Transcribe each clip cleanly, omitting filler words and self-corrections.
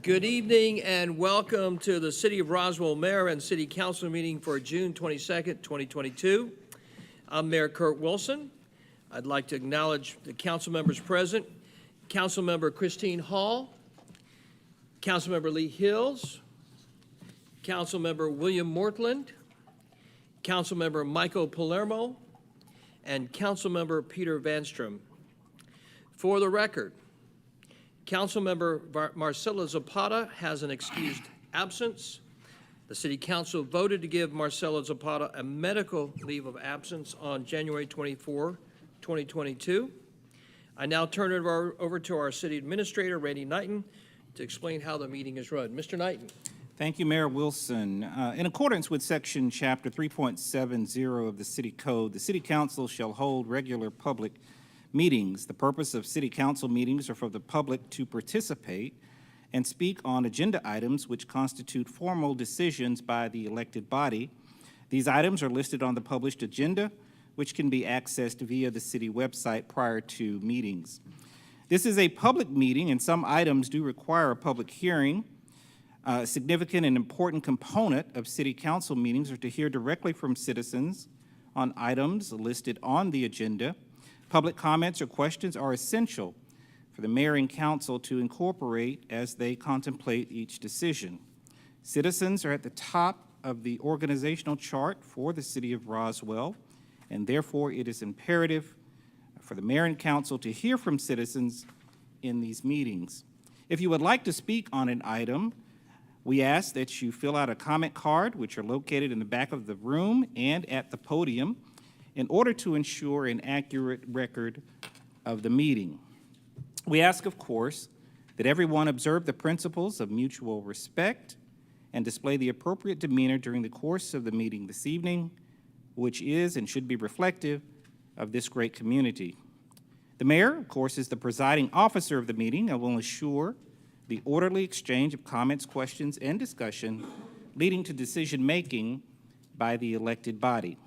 Good evening and welcome to the City of Roswell Mayor and City Council meeting for June 22nd, 2022. I'm Mayor Kurt Wilson. I'd like to acknowledge the council members present. Councilmember Christine Hall, Councilmember Lee Hills, Councilmember William Mortland, Councilmember Michael Palermo, and Councilmember Peter Vanstrom. For the record, Councilmember Marcela Zapata has an excused absence. The City Council voted to give Marcela Zapata a medical leave of absence on January 24, 2022. I now turn it over to our City Administrator, Randy Knighton, to explain how the meeting is run. Mr. Knighton. Thank you, Mayor Wilson. In accordance with Section Chapter 3.70 of the City Code, the City Council shall hold regular public meetings. The purpose of City Council meetings are for the public to participate and speak on agenda items which constitute formal decisions by the elected body. These items are listed on the published agenda, which can be accessed via the city website prior to meetings. This is a public meeting, and some items do require a public hearing. A significant and important component of City Council meetings are to hear directly from citizens on items listed on the agenda. Public comments or questions are essential for the mayor and council to incorporate as they contemplate each decision. Citizens are at the top of the organizational chart for the City of Roswell, and therefore it is imperative for the mayor and council to hear from citizens in these meetings. If you would like to speak on an item, we ask that you fill out a comment card, which are located in the back of the room and at the podium, in order to ensure an accurate record of the meeting. We ask, of course, that everyone observe the principles of mutual respect and display the appropriate demeanor during the course of the meeting this evening, which is and should be reflective of this great community. The mayor, of course, is the presiding officer of the meeting and will ensure the orderly exchange of comments, questions, and discussion leading to decision-making by the elected body.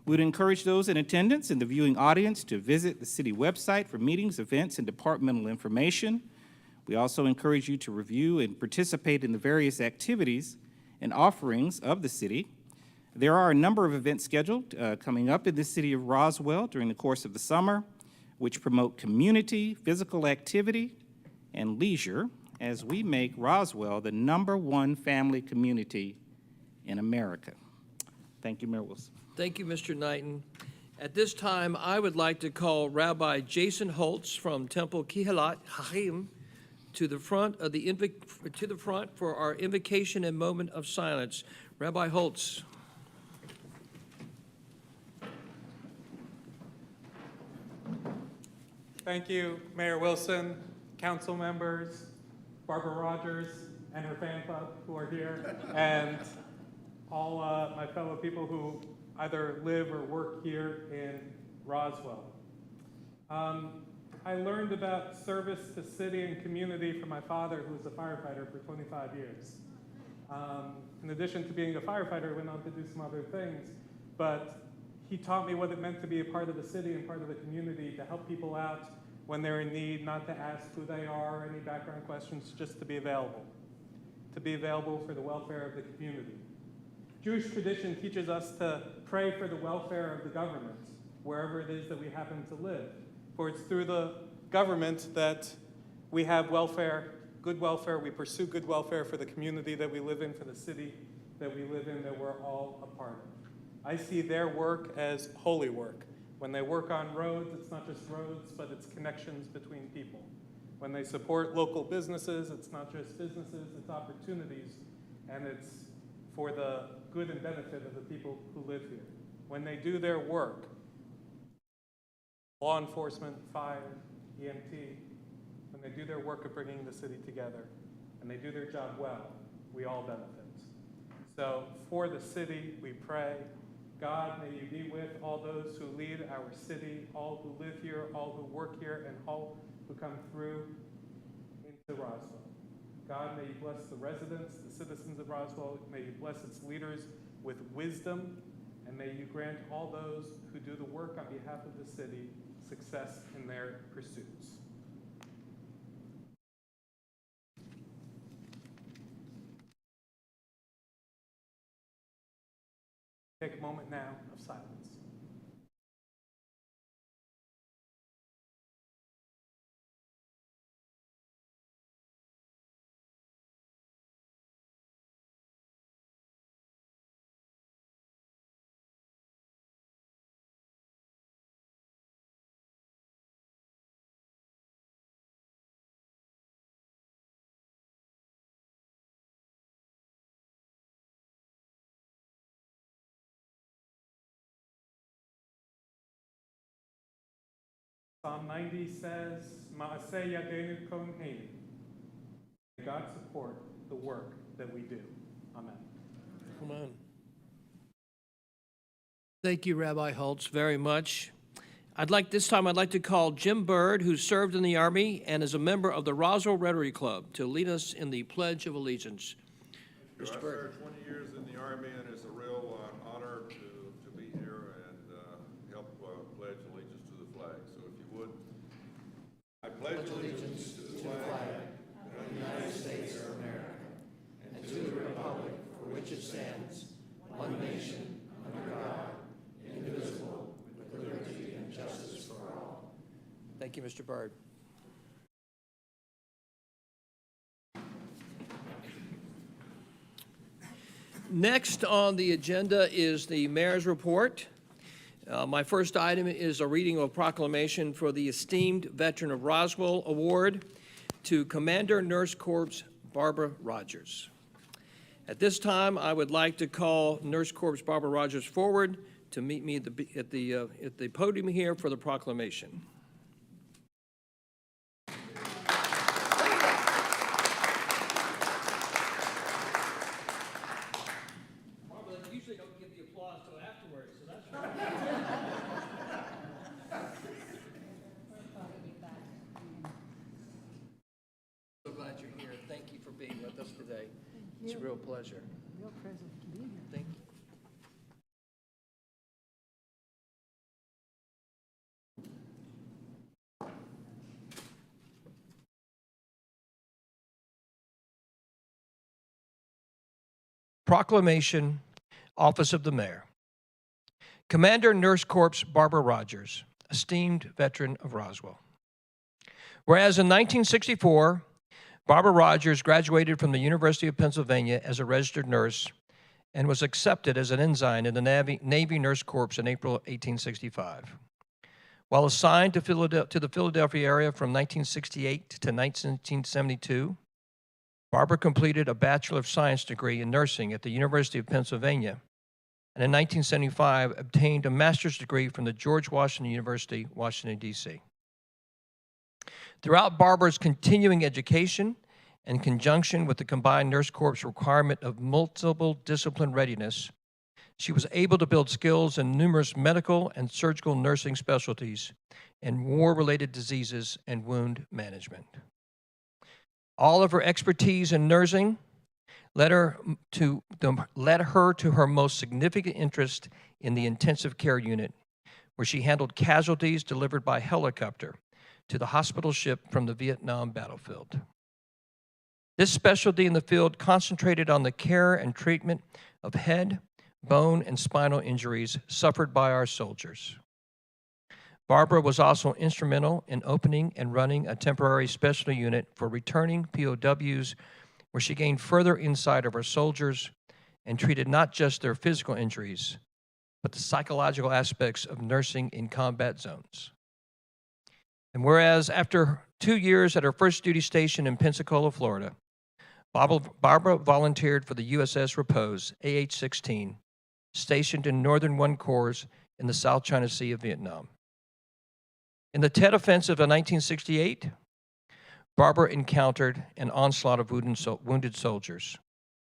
We would encourage those in attendance and the viewing audience to visit the city website for meetings, events, and departmental information. We also encourage you to review and participate in the various activities and offerings of the city. There are a number of events scheduled coming up in the city of Roswell during the course of the summer, which promote community, physical activity, and leisure as we make Roswell the #1 family community in America. Thank you, Mayor Wilson. Thank you, Mr. Knighton. At this time, I would like to call Rabbi Jason Holtz from Temple Kihilat Hachim to the front for our invocation and moment of silence. Rabbi Holtz. Thank you, Mayor Wilson, council members, Barbara Rogers and her fan club who are here, and all my fellow people who either live or work here in Roswell. I learned about service to city and community from my father, who was a firefighter for 25 years. In addition to being a firefighter, I went on to do some other things, but he taught me what it meant to be a part of the city and part of the community, to help people out when they're in need, not to ask who they are or any background questions, just to be available for the welfare of the community. Jewish tradition teaches us to pray for the welfare of the government, wherever it is that we happen to live. For it's through the government that we have welfare, good welfare, we pursue good welfare for the community that we live in, for the city that we live in, that we're all a part of. I see their work as holy work. When they work on roads, it's not just roads, but it's connections between people. When they support local businesses, it's not just businesses, it's opportunities, and it's for the good and benefit of the people who live here. When they do their work, law enforcement, fire, EMT, when they do their work of bringing the city together, and they do their job well, we all benefit. So for the city, we pray, God, may you be with all those who lead our city, all who live here, all who work here, and all who come through into Roswell. God, may you bless the residents, the citizens of Roswell. May you bless its leaders with wisdom, and may you grant all those who do the work on behalf of the city success in their pursuits. Take a moment now of silence. Psalm 90 says, Ma'aseh Yadeinu Kohen. May God support the work that we do. Amen. Come on. Thank you, Rabbi Holtz, very much. This time I'd like to call Jim Byrd, who served in the Army and is a member of the Roswell Rotary Club, to lead us in the Pledge of Allegiance. Mr. I Byrd. served 20 years in the Army, and it's a real honor to be here and help pledge allegiance to the flag. So if you would, I pledge allegiance to the flag of the United States of America and to the republic for which it stands, one nation, under God, indivisible, with liberty and justice for all. Thank you, Mr. Byrd. Next on the agenda is the mayor's report. My first item is a reading of a proclamation for the esteemed Veteran of Roswell Award to Commander Nurse Corps Barbara Rogers. At this time, I would like to call Nurse Corps Barbara Rogers forward to meet me at the podium here for the proclamation. Barbara, they usually don't give the applause till afterwards, so that's right. So glad you're here. Thank you for being with us today. It's a real pleasure. Real privilege to be here. Thank you. Proclamation, Office of the Mayor. Commander Nurse Corps Barbara Rogers, esteemed veteran of Roswell. Whereas in 1964, Barbara Rogers graduated from the University of Pennsylvania as a registered nurse and was accepted as an ensign in the Navy Nurse Corps in April 1865. While assigned to the Philadelphia area from 1968 to 1972, Barbara completed a Bachelor of Science degree in nursing at the University of Pennsylvania, and in 1975 obtained a master's degree from the George Washington University, Washington, D.C. Throughout Barbara's continuing education, in conjunction with the Combined Nurse Corps requirement of multiple discipline readiness, she was able to build skills in numerous medical and surgical nursing specialties in war-related diseases and wound management. All of her expertise in nursing led her to her most significant interest in the intensive care unit, where she handled casualties delivered by helicopter to the hospital ship from the Vietnam battlefield. This specialty in the field concentrated on the care and treatment of head, bone, and spinal injuries suffered by our soldiers. Barbara was also instrumental in opening and running a temporary specialty unit for returning POWs, where she gained further insight of our soldiers and treated not just their physical injuries, but the psychological aspects of nursing in combat zones. And whereas after 2 years at her first duty station in Pensacola, Florida, Barbara volunteered for the USS Repose, AH-16, stationed in Northern I Corps in the South China Sea of Vietnam. In the Tet Offensive of 1968, Barbara encountered an onslaught of wounded soldiers,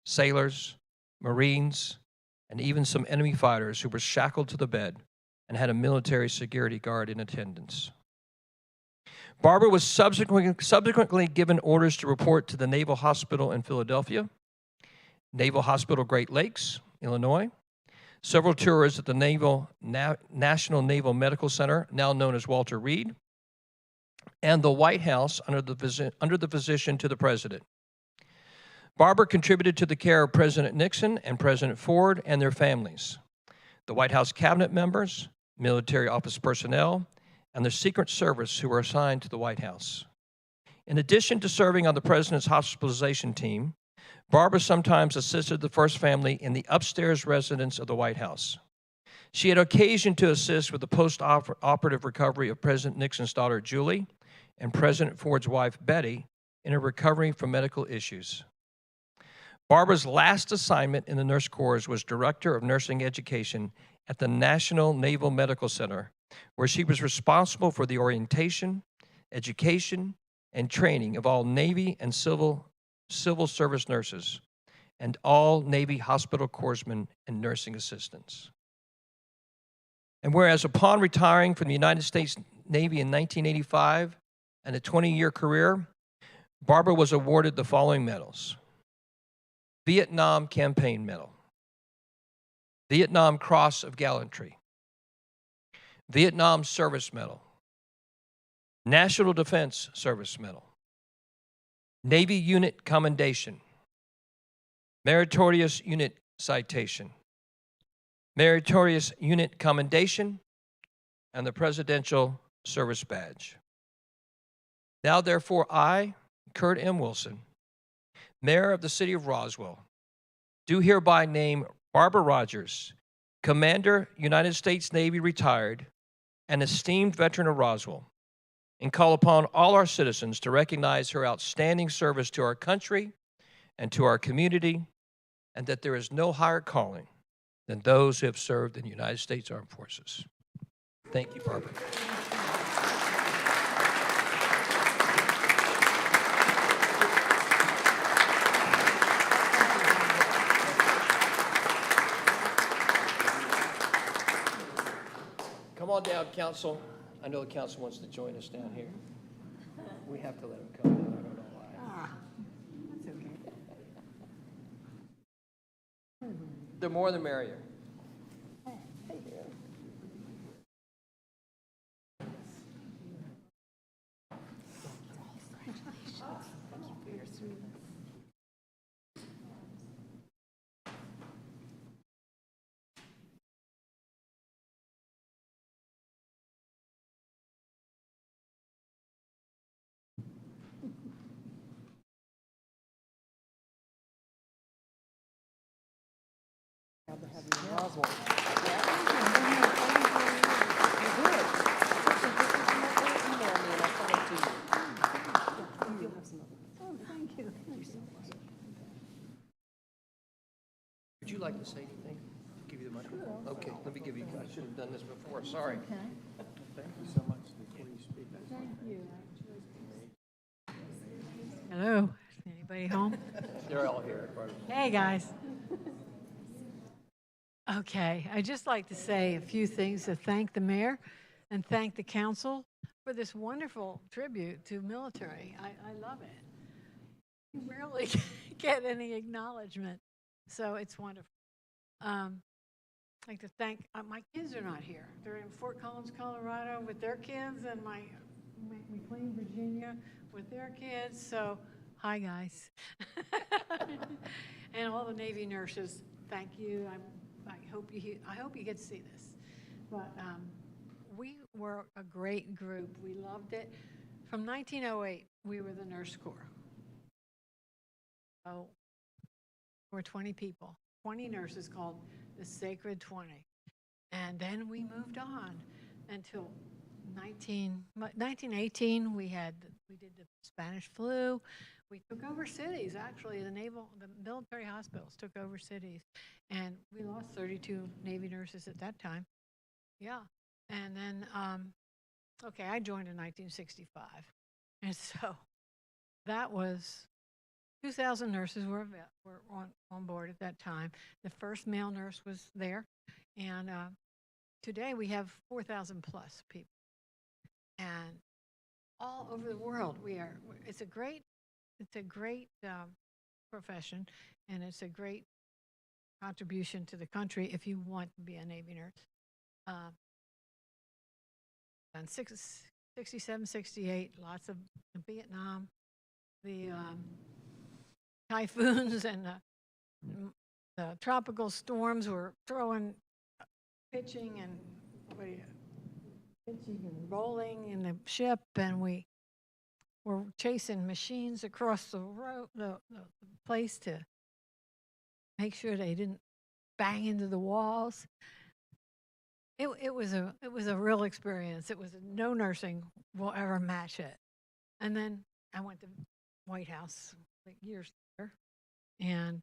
sailors, Marines, and even some enemy fighters who were shackled to the bed and had a military security guard in attendance. Barbara was subsequently given orders to report to the Naval Hospital in Philadelphia, Naval Hospital Great Lakes, Illinois, several tours at the National Naval Medical Center, now known as Walter Reed, and the White House under the physician to the President. Barbara contributed to the care of President Nixon and President Ford and their families. the White House cabinet members, military office personnel, and the Secret Service who were assigned to the White House. In addition to serving on the President's hospitalization team, Barbara sometimes assisted the First Family in the upstairs residence of the White House. She had occasion to assist with the post-operative recovery of President Nixon's daughter, Julie, and President Ford's wife, Betty, in her recovery from medical issues. Barbara's last assignment in the Nurse Corps was Director of Nursing Education at the National Naval Medical Center, where she was responsible for the orientation, education, and training of all Navy and civil service nurses and all Navy hospital corpsmen and nursing assistants. And whereas upon retiring from the United States Navy in 1985 and a 20-year career, Barbara was awarded the following medals: Vietnam Campaign Medal, Vietnam Cross of Gallantry, Vietnam Service Medal, National Defense Service Medal, Navy Unit Commendation, Meritorious Unit Citation, Meritorious Unit Commendation, and the Presidential Service Badge. Now, therefore, I, Kurt M. Wilson, Mayor of the City of Roswell, do hereby name Barbara Rogers, Commander, United States Navy, retired, and esteemed veteran of Roswell, and call upon all our citizens to recognize her outstanding service to our country and to our community, and that there is no higher calling than those who have served in the United States Armed Forces. Thank you, Barbara. Come on down, Counsel. I know the Council wants to join us down here. We have to let him come down. I don't know why. That's okay. The more the merrier. Proud to have you in Roswell. Would you like to say anything? Give you the microphone. Okay, let me give you, I should have done this before, sorry. Thank you so much. Before you speak, Hello, anybody home? They're all here. Hey, guys. Okay, I'd just like to say a few things to thank the mayor and thank the council for this wonderful tribute to military. I love it. You rarely get any acknowledgement, so it's wonderful. I'd like to thank, my kids are not here. They're in Fort Collins, Colorado with their kids, and my McLean, Virginia with their kids, so hi, guys. And all the Navy nurses, thank you. I hope you get to see this. But we were a great group. We loved it. From 1908, we were the Nurse Corps. So we're 20 people, 20 nurses called the Sacred 20. And then we moved on until 1918. We did the Spanish flu. We took over cities, actually. The military hospitals took over cities. And we lost 32 Navy nurses at that time. Yeah. And then, okay, I joined in 1965. And so that was 2,000 nurses were on board at that time. The first male nurse was there. And today we have 4,000 plus people. And all over the world, it's a great profession, and it's a great contribution to the country if you want to be a Navy nurse. And 67, 68, lots of Vietnam, the typhoons and the tropical storms were throwing pitching and pitching and rolling in the ship, and we were chasing machines across the road, the place to make sure they didn't bang into the walls. It was a real experience. It was no nursing will ever match it. And then I went to White House like years later, and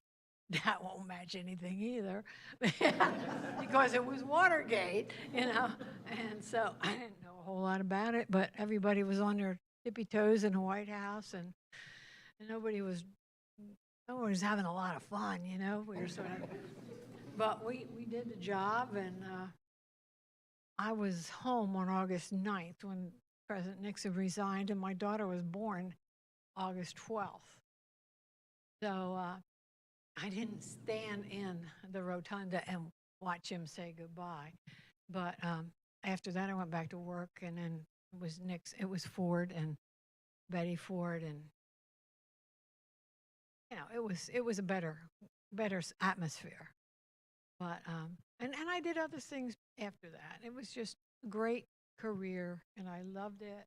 that won't match anything either because it was Watergate, you know. And so I didn't know a whole lot about it, but everybody was on their tippy toes in the White House, and nobody was having a lot of fun, you know. We were sort of, but we did the job, and I was home on August 9th when President Nixon resigned, and my daughter was born August 12th. So I didn't stand in the rotunda and watch him say goodbye. But after that, I went back to work, and then it was Ford and Betty Ford, and you know, it was a better atmosphere. But and I did other things after that. It was just a great career, and I loved it.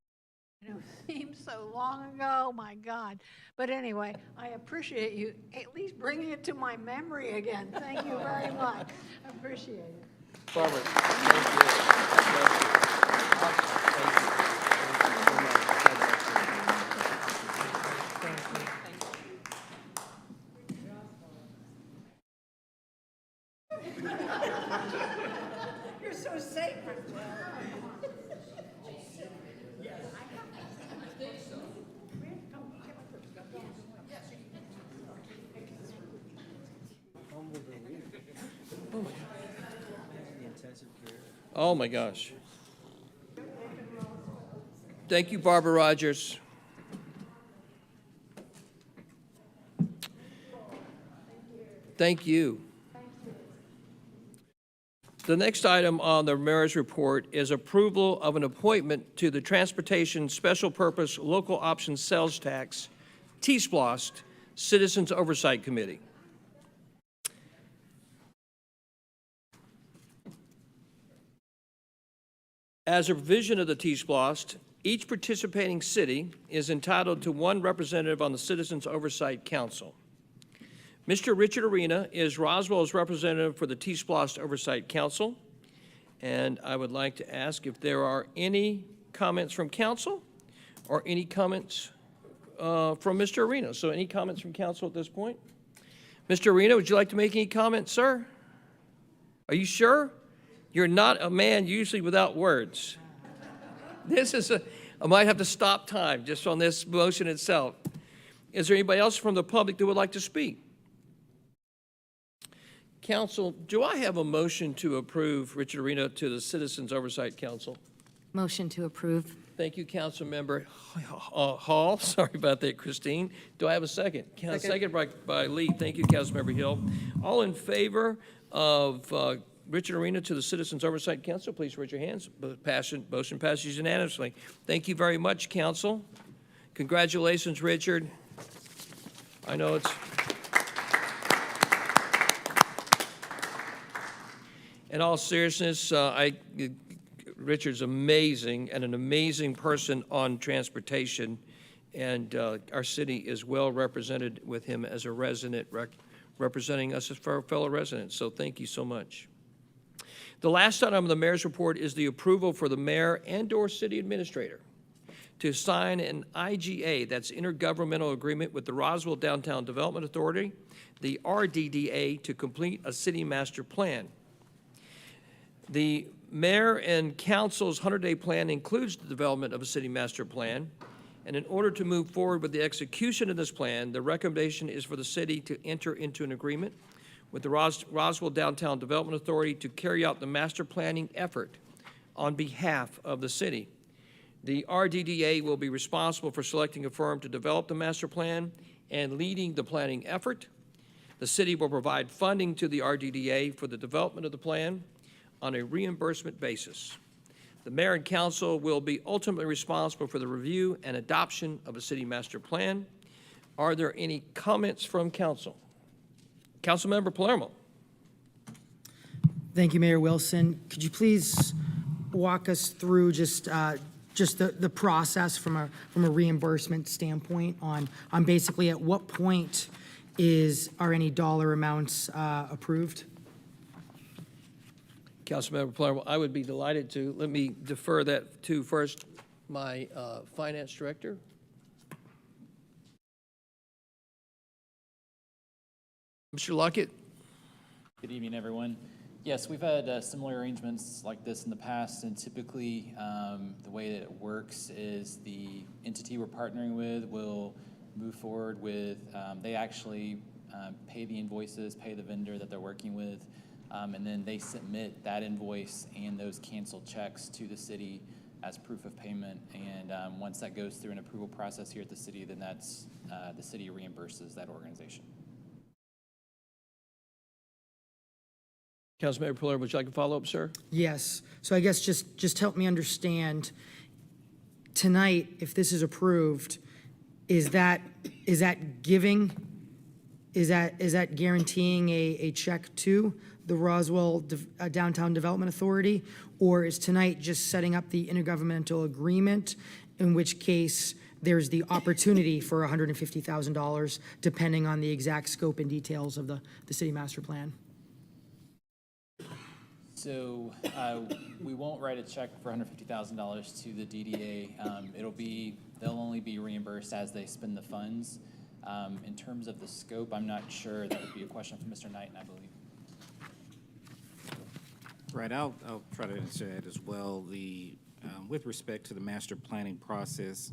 And it seems so long ago, my God. But anyway, I appreciate you at least bringing it to my memory again. Thank you very much. I appreciate it. Barbara, thank you. You're so sacred. Oh, my gosh. Thank you, Barbara Rogers. Thank you. The next item on the mayor's report is approval of an appointment to the Transportation Special Purpose Local Option Sales Tax, Splost, Citizens Oversight Committee. As a provision of the Splost, each participating city is entitled to one representative on the Citizens Oversight Council. Mr. Richard Arena is Roswell's representative for the Splost Oversight Council, and I would like to ask if there are any comments from council or any comments from Mr. Arena. So any comments from council at this point? Mr. Arena, would you like to make any comments, sir? Are you sure? You're not a man usually without words. I might have to stop time just on this motion itself. Is there anybody else from the public that would like to speak? Council, do I have a motion to approve Richard Arena to the Citizens Oversight Council? Motion to approve. Thank you, Councilmember Hall. Sorry about that, Christine. Do I have a second? Second by Lee. Thank you, Councilmember Hill. All in favor of Richard Arena to the Citizens Oversight Council, please raise your hands. Motion passes unanimously. Thank you very much, Council. Congratulations, Richard. I know it's... In all seriousness, Richard's amazing and an amazing person on transportation, and our city is well represented with him as a resident representing us as our fellow residents. So thank you so much. The last item on the mayor's report is the approval for the mayor and/or city administrator to sign an IGA, that's Intergovernmental Agreement with the Roswell Downtown Development Authority, the RDDA, to complete a city master plan. The mayor and council's 100-day plan includes the development of a city master plan, and in order to move forward with the execution of this plan, the recommendation is for the city to enter into an agreement with the Roswell Downtown Development Authority to carry out the master planning effort on behalf of the city. The RDDA will be responsible for selecting a firm to develop the master plan and leading the planning effort. The city will provide funding to the RDDA for the development of the plan on a reimbursement basis. The mayor and council will be ultimately responsible for the review and adoption of a city master plan. Are there any comments from council? Councilmember Palermo. Thank you, Mayor Wilson. Could you please walk us through just the process from a reimbursement standpoint on basically at what point are any dollar amounts approved? Councilmember Palermo, I would be delighted to. Let me defer that to first my finance director. Mr. Luckett? Good evening, everyone. Yes, we've had similar arrangements like this in the past, and typically the way that it works is the entity we're partnering with will move forward with, they actually pay the invoices, pay the vendor that they're working with, and then they submit that invoice and those canceled checks to the city as proof of payment. And once that goes through an approval process here at the city, then that's the city reimburses that organization. Councilmember Palermo, would you like to follow up, sir? Yes. So I guess just help me understand, tonight, if this is approved, is that guaranteeing a check to the Roswell Downtown Development Authority? Or is tonight just setting up the intergovernmental agreement, in which case there's the opportunity for $150,000, depending on the exact scope and details of the city master plan? So we won't write a check for $150,000 to the DDA. They'll only be reimbursed as they spend the funds. In terms of the scope, I'm not sure. That would be a question for Mr. Knighton, I believe. Right, I'll try to answer that as well. With respect to the master planning process,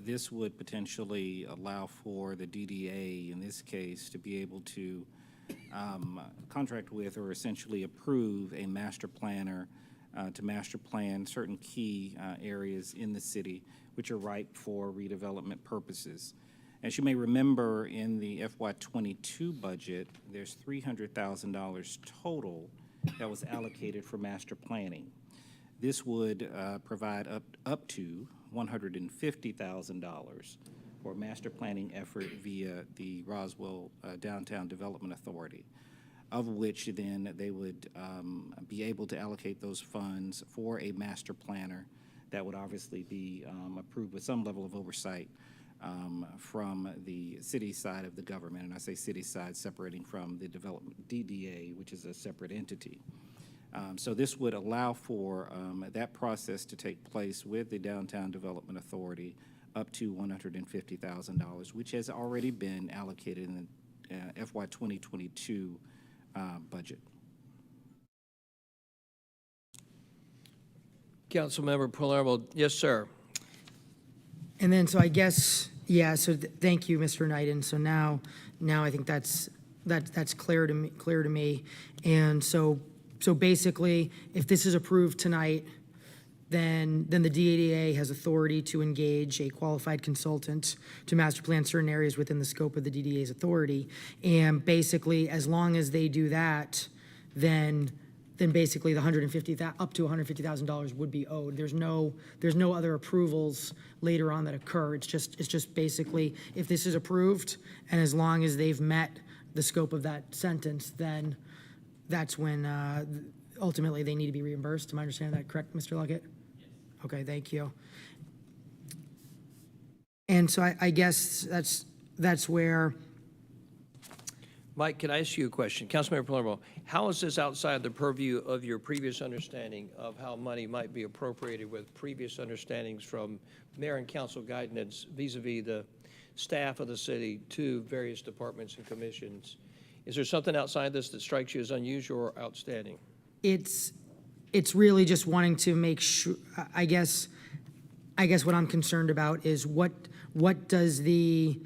this would potentially allow for the DDA, in this case, to be able to contract with or essentially approve a master planner to master plan certain key areas in the city which are ripe for redevelopment purposes. As you may remember, in the FY22 budget, there's $300,000 total that was allocated for master planning. This would provide up to $150,000 for a master planning effort via the Roswell Downtown Development Authority, of which then they would be able to allocate those funds for a master planner that would obviously be approved with some level of oversight from the city side of the government. And I say city side separating from the development DDA, which is a separate entity. So this would allow for that process to take place with the Downtown Development Authority up to $150,000, which has already been allocated in the FY 2022 budget. Councilmember Palermo, yes, sir. And then, so I guess, yeah, so thank you, Mr. Knighton. So now I think that's clear to me. And so basically, if this is approved tonight, then the DDA has authority to engage a qualified consultant to master plan certain areas within the scope of the DDA's authority. And basically, as long as they do that, then basically the up to $150,000 would be owed. There's no other approvals later on that occur. It's just basically, if this is approved, and as long as they've met the scope of that sentence, then that's when ultimately they need to be reimbursed. Am I understanding that correct, Mr. Luckett? Yes. Okay, thank you. And so I guess that's where. Mike, can I ask you a question? Councilmember Palermo, how is this outside the purview of your previous understanding of how money might be appropriated with previous understandings from mayor and council guidance vis-a-vis the staff of the city to various departments and commissions? Is there something outside this that strikes you as unusual or outstanding? It's really just wanting to make sure, I guess what I'm concerned about is what does the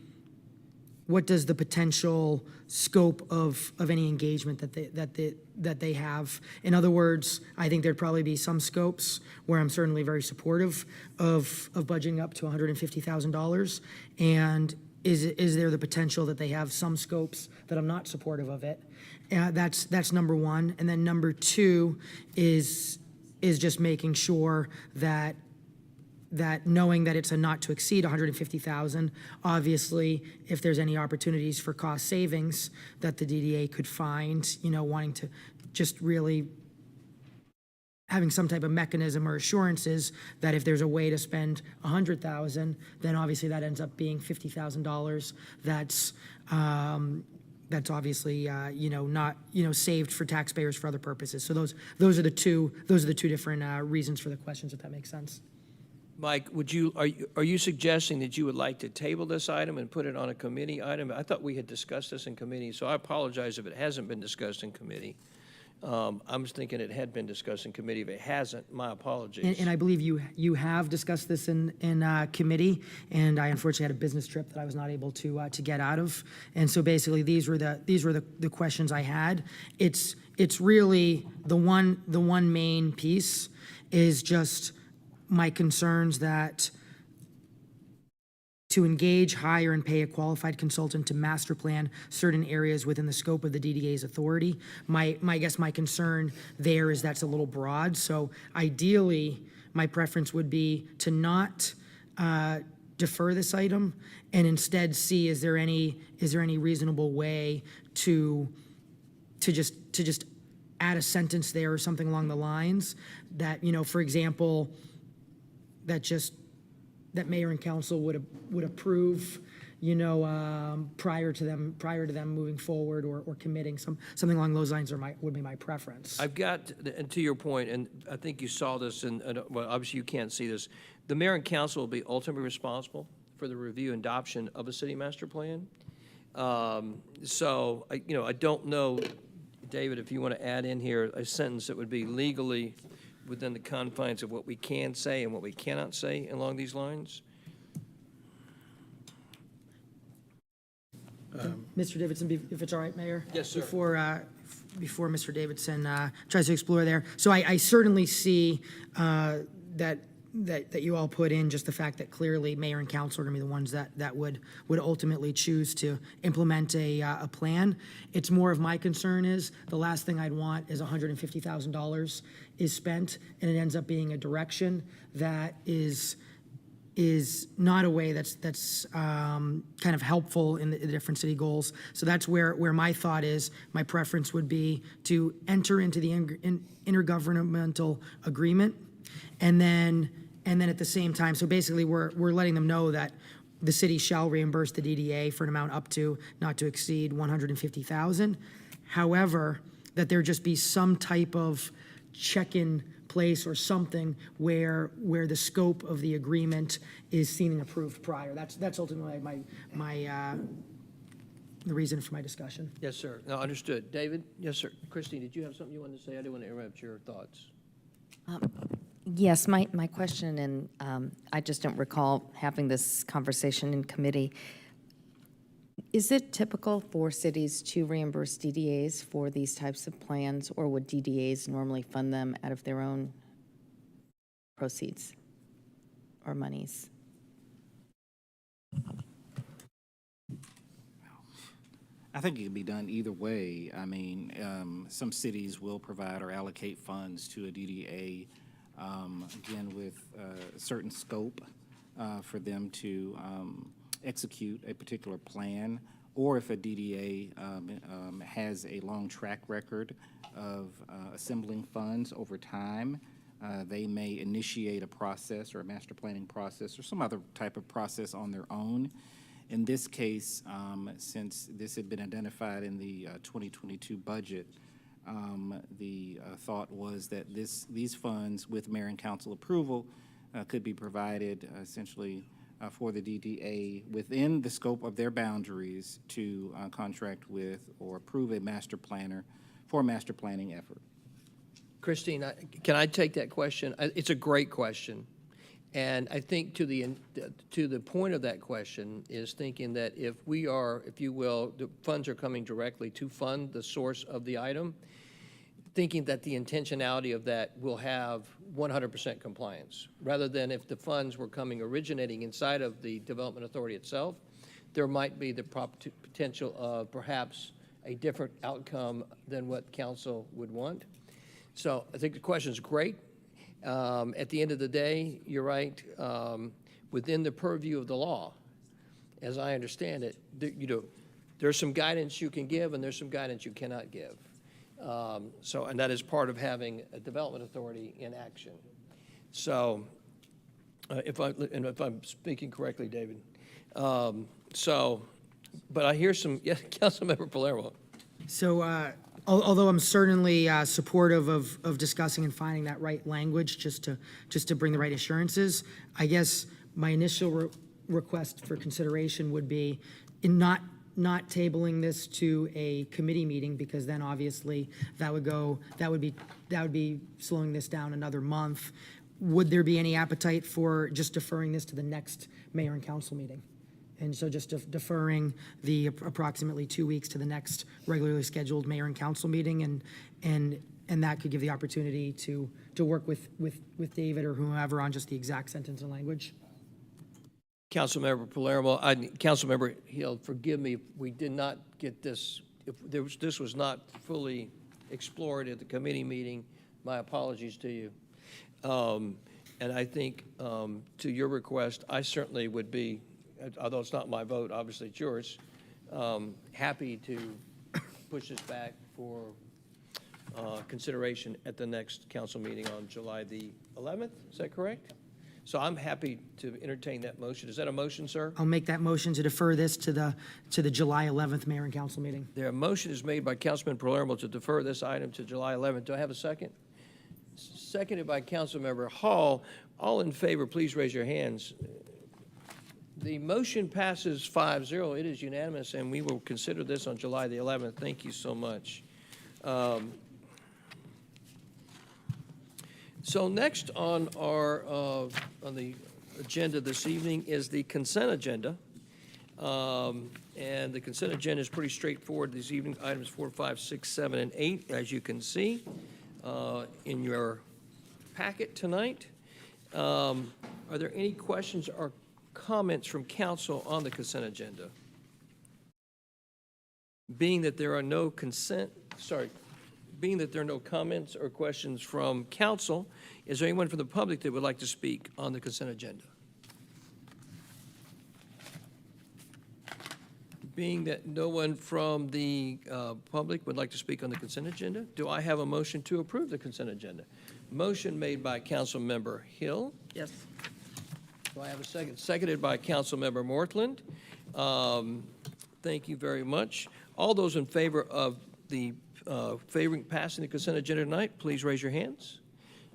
potential scope of any engagement that they have. In other words, I think there'd probably be some scopes where I'm certainly very supportive of budgeting up to $150,000. And is there the potential that they have some scopes that I'm not supportive of it? That's number one. And then number two is just making sure that that knowing that it's a not to exceed 150,000, obviously, if there's any opportunities for cost savings that the DDA could find, wanting to just really having some type of mechanism or assurances that if there's a way to spend 100,000, then obviously that ends up being $50,000. That's obviously not saved for taxpayers for other purposes. So those are the two different reasons for the questions, if that makes sense. Mike, are you suggesting that you would like to table this item and put it on a committee item? I thought we had discussed this in committee, so I apologize if it hasn't been discussed in committee. I was thinking it had been discussed in committee. If it hasn't, my apologies. And I believe you have discussed this in committee, and I unfortunately had a business trip that I was not able to get out of. And so basically, these were the questions I had. It's really the one main piece is just my concerns that to engage, hire, and pay a qualified consultant to master plan certain areas within the scope of the DDA's authority. My concern there is that's a little broad. So ideally, my preference would be to not defer this item and instead see is there any reasonable way to just add a sentence there or something along the lines that, for example, that mayor and council would approve, prior to them moving forward or committing something along those lines would be my preference. I've got, and to your point, and I think you saw this, well, obviously you can't see this. The mayor and council will be ultimately responsible for the review and adoption of a city master plan. So, I don't know, David, if you want to add in here a sentence that would be legally within the confines of what we can say and what we cannot say along these lines? Mr. Davidson, if it's all right, Mayor? Yes, sir. Before Mr. Davidson tries to explore there. So I certainly see that you all put in just the fact that clearly mayor and council are going to be the ones that would ultimately choose to implement a plan. It's more of my concern is the last thing I'd want is $150,000 is spent and it ends up being a direction that is not a way that's kind of helpful in the different city goals. So that's where my thought is. My preference would be to enter into the intergovernmental agreement, and then at the same time, so basically we're letting them know that the city shall reimburse the DDA for an amount up to not to exceed $150,000. However, that there just be some type of check-in place or something where the scope of the agreement is seen and approved prior. That's ultimately the reason for my discussion. Yes, sir. No, understood. David? Yes, sir. Christine, did you have something you wanted to say? I didn't want to interrupt your thoughts. Yes, my question, and I just don't recall having this conversation in committee. Is it typical for cities to reimburse DDAs for these types of plans, or would DDAs normally fund them out of their own proceeds or monies? I think it can be done either way. I mean, some cities will provide or allocate funds to a DDA, again, with a certain scope for them to execute a particular plan, or if a DDA has a long track record of assembling funds over time, they may initiate a process or a master planning process or some other type of process on their own. In this case, since this had been identified in the 2022 budget, the thought was that these funds, with mayor and council approval, could be provided essentially for the DDA within the scope of their boundaries to contract with or approve a master planner for a master planning effort. Christine, can I take that question? It's a great question. And I think to the point of that question is thinking that if we are, if you will, the funds are coming directly to fund the source of the item, thinking that the intentionality of that will have 100% compliance, rather than if the funds were originating inside of the development authority itself, there might be the potential of perhaps a different outcome than what council would want. So I think the question is great. At the end of the day, you're right, within the purview of the law, as I understand it, there's some guidance you can give and there's some guidance you cannot give. And that is part of having a development authority in action. So, if I'm speaking correctly, David. But I hear some, yeah, Councilmember Palermo. So, although I'm certainly supportive of discussing and finding that right language, just to bring the right assurances, I guess my initial request for consideration would be in not tabling this to a committee meeting, because then obviously that would be slowing this down another month. Would there be any appetite for just deferring this to the next mayor and council meeting? And so just deferring the approximately 2 weeks to the next regularly scheduled mayor and council meeting, and that could give the opportunity to work with David or whomever on just the exact sentence and language. Councilmember Palermo, Councilmember Hill, forgive me if we did not get this, if this was not fully explored at the committee meeting. My apologies to you. And I think to your request, I certainly would be, although it's not my vote, obviously it's yours, happy to push this back for consideration at the next council meeting on July the 11th. Is that correct? So I'm happy to entertain that motion. Is that a motion, sir? I'll make that motion to defer this to the July 11th mayor and council meeting. Their motion is made by Councilman Palermo to defer this item to July 11th. Do I have a second? Seconded by Councilmember Hall. All in favor, please raise your hands. The motion passes 5-0. It is unanimous, and we will consider this on July the 11th. Thank you so much. So next on our on the agenda this evening is the consent agenda. And the consent agenda is pretty straightforward this evening. Items 4, 5, 6, 7, and 8, as you can see in your packet tonight. Are there any questions or comments from council on the consent agenda? Being that there are no being that there are no comments or questions from council, is there anyone from the public that would like to speak on the consent agenda? Being that no one from the public would like to speak on the consent agenda, do I have a motion to approve the consent agenda? Motion made by Councilmember Hill. Yes. Do I have a second? Seconded by Councilmember Mortland. Thank you very much. All those in favor of the favoring passing the consent agenda tonight, please raise your hands.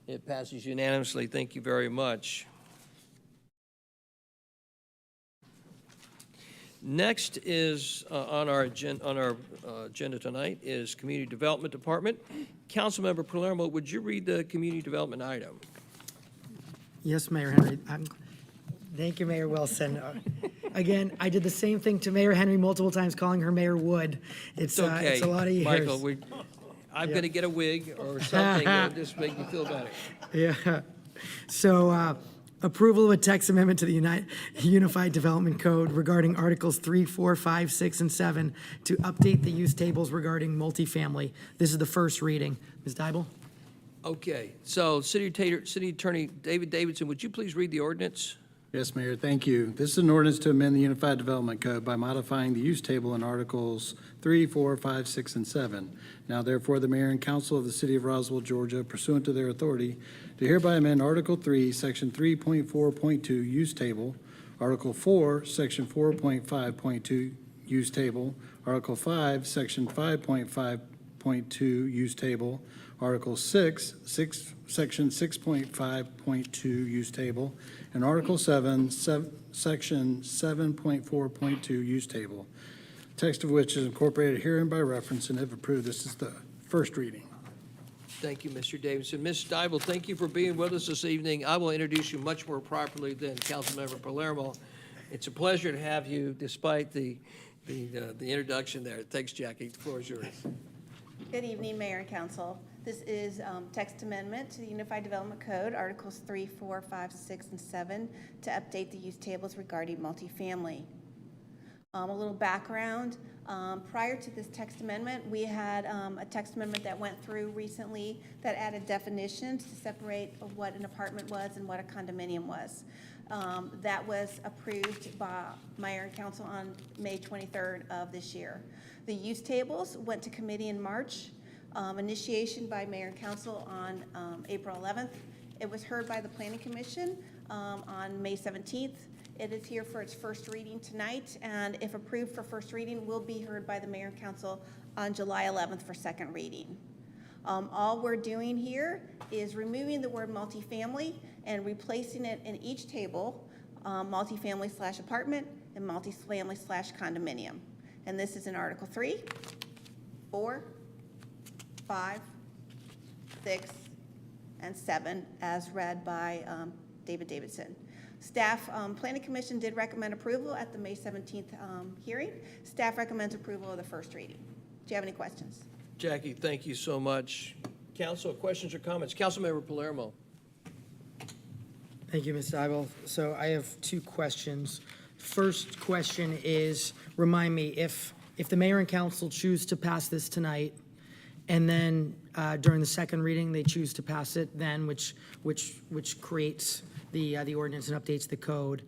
It passes unanimously. Thank you very much. Next is on our agenda tonight is Community Development Department. Councilmember Palermo, would you read the Community Development item? Yes, Mayor Henry. Thank you, Mayor Wilson. Again, I did the same thing to Mayor Henry multiple times, calling her Mayor Wood. It's okay, it's a lot of years. Michael, I'm going to get a wig or something to just make you feel better. Yeah. So, approval of a text amendment to the Unified Development Code regarding Articles 3, 4, 5, 6, and 7 to update the use tables regarding multifamily. This is the first reading. Ms. Dybel? Okay, so City Attorney David Davidson, would you please read the ordinance? Yes, Mayor, thank you. This is an ordinance to amend the Unified Development Code by modifying the use table in Articles 3, 4, 5, 6, and 7. Now therefore, the Mayor and Council of the City of Roswell, Georgia, pursuant to their authority, to hereby amend Article 3, Section 3.4.2, Use Table, Article 4, Section 4.5.2, Use Table, Article 5, Section 5.5.2, Use Table, Article 6, Section 6.5.2, Use Table, and Article 7, Section 7.4.2, Use Table, text of which is incorporated herein by reference, and if approved, this is the first reading. Thank you, Mr. Davidson. Ms. Dybel, thank you for being with us this evening. I will introduce you much more properly than Councilmember Palermo. It's a pleasure to have you, despite the introduction there. Thanks, Jackie. The floor is yours. Good evening, Mayor and Council. This is text amendment to the Unified Development Code, Articles 3, 4, 5, 6, and 7, to update the use tables regarding multifamily. A little background, Prior to this text amendment, we had a text amendment that went through recently that added definitions to separate what an apartment was and what a condominium was. That was approved by Mayor and Council on May 23rd of this year. The use tables went to committee in March. Initiation by Mayor and Council on April 11th. It was heard by the Planning Commission on May 17th. It is here for its first reading tonight, and if approved for first reading, will be heard by the Mayor and Council on July 11th for second reading. All we're doing here is removing the word multifamily and replacing it in each table, multifamily / apartment and multifamily / condominium. And this is in Article 3, 4, 5, 6, and 7, as read by David Davidson. Staff, Planning Commission did recommend approval at the May 17th hearing. Staff recommends approval of the first reading. Do you have any questions? Jackie, thank you so much. Council, questions or comments? Councilmember Palermo. Thank you, Ms. Dybel. So I have two questions. First question is, remind me, if the mayor and council choose to pass this tonight, and then during the second reading, they choose to pass it then, which creates the ordinance and updates the code,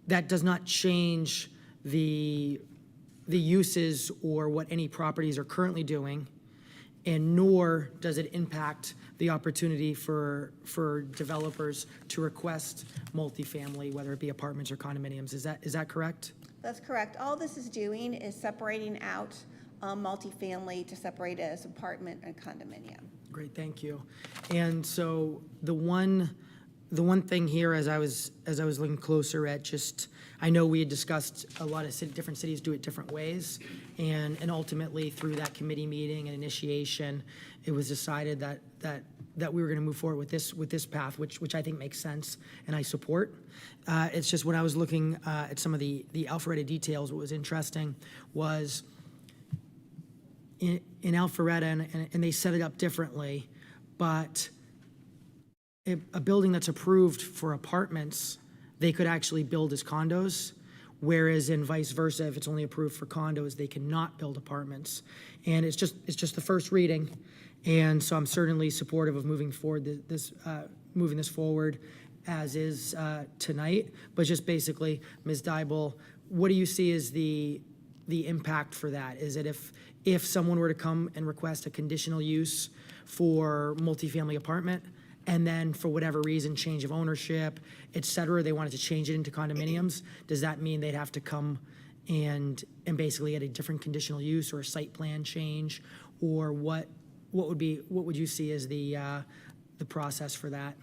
that does not change the uses or what any properties are currently doing, and nor does it impact the opportunity for developers to request multifamily, whether it be apartments or condominiums. Is that correct? That's correct. All this is doing is separating out multifamily to separate as apartment and condominium. Great, thank you. And so the one thing here, as I was looking closer at, just, I know we had discussed a lot of different cities do it different ways, and ultimately through that committee meeting and initiation, it was decided that we were going to move forward with this path, which I think makes sense and I support. It's just when I was looking at some of the Alpharetta details, what was interesting was in Alpharetta, and they set it up differently, but a building that's approved for apartments, they could actually build as condos, whereas in vice versa, if it's only approved for condos, they cannot build apartments. And it's just the first reading, and so I'm certainly supportive of moving forward moving this forward as is tonight. But just basically, Ms. Dybel, what do you see as the impact for that? Is it if someone were to come and request a conditional use for multifamily apartment, and then for whatever reason, change of ownership, et cetera, they wanted to change it into condominiums, does that mean they'd have to come and basically get a different conditional use or a site plan change? Or what would you see as the process for that?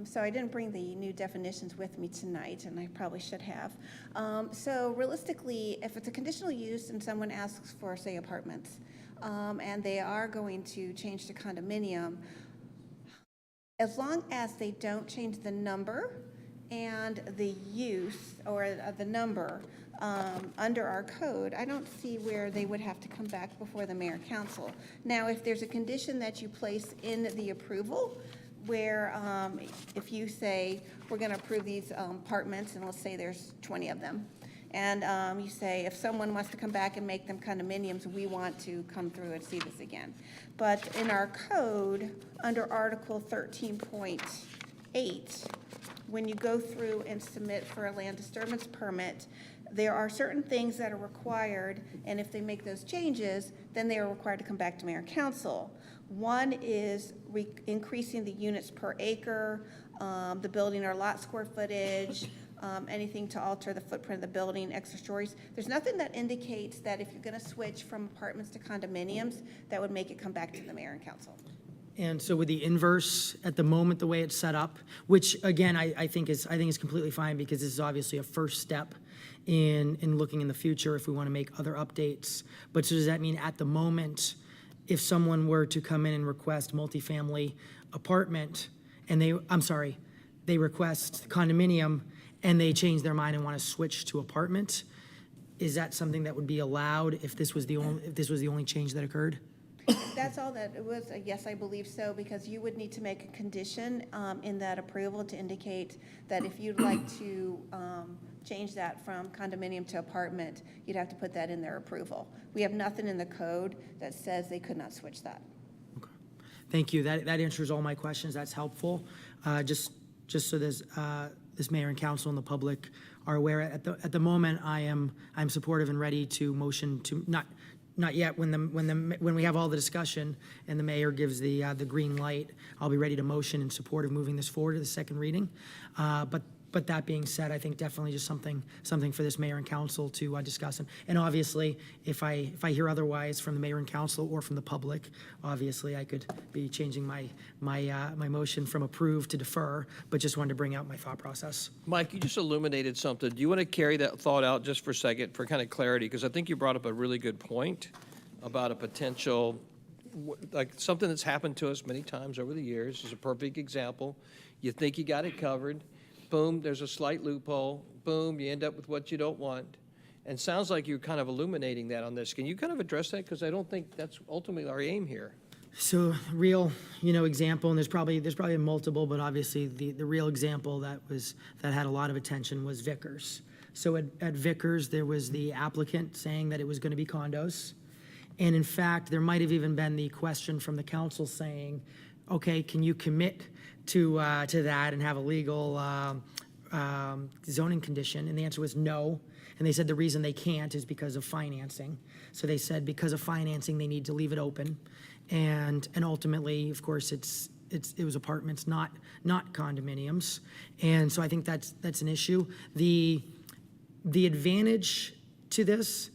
So I didn't bring the new definitions with me tonight, and I probably should have. So realistically, if it's a conditional use and someone asks for, say, apartments, and they are going to change to condominium, as long as they don't change the number and the use or the number under our code, I don't see where they would have to come back before the mayor and council. Now, if there's a condition that you place in the approval, where if you say, we're going to approve these apartments, and let's say there's 20 of them, and you say, if someone wants to come back and make them condominiums, we want to come through and see this again. But in our code, under Article 13.8, when you go through and submit for a land disturbance permit, there are certain things that are required, and if they make those changes, then they are required to come back to mayor and council. One is increasing the units per acre, the building or lot square footage, anything to alter the footprint of the building, extra stories. There's nothing that indicates that if you're going to switch from apartments to condominiums, that would make it come back to the mayor and council. And so with the inverse at the moment, the way it's set up, which again, I think is completely fine, because this is obviously a first step in looking in the future if we want to make other updates. But so does that mean at the moment, if someone were to come in and request multifamily apartment, and they request condominium, and they change their mind and want to switch to apartment, is that something that would be allowed if this was the only change that occurred? That's all that it was. Yes, I believe so, because you would need to make a condition in that approval to indicate that if you'd like to change that from condominium to apartment, you'd have to put that in their approval. We have nothing in the code that says they could not switch that. Thank you. That answers all my questions. That's helpful. Just so this mayor and council and the public are aware, at the moment, I'm supportive and ready to motion to, not yet, when we have all the discussion and the mayor gives the green light, I'll be ready to motion in support of moving this forward to the second reading. But that being said, I think definitely just something for this mayor and council to discuss. And obviously, if I hear otherwise from the mayor and council or from the public, obviously I could be changing my motion from approve to defer, but just wanted to bring out my thought process. Mike, you just illuminated something. Do you want to carry that thought out just for a second for kind of clarity? Because I think you brought up a really good point about a potential, like something that's happened to us many times over the years is a perfect example. You think you got it covered. Boom, there's a slight loophole. Boom, you end up with what you don't want. And sounds like you're kind of illuminating that on this. Can you kind of address that? Because I don't think that's ultimately our aim here. So real, example, and there's probably multiple, but obviously the real example that had a lot of attention was Vickers. So at Vickers, there was the applicant saying that it was going to be condos. And in fact, there might have even been the question from the council saying, okay, can you commit to that and have a legal zoning condition? And the answer was no. And they said the reason they can't is because of financing. So they said because of financing, they need to leave it open. And ultimately, of course, it was apartments, not condominiums. And so I think that's an issue. The advantage to this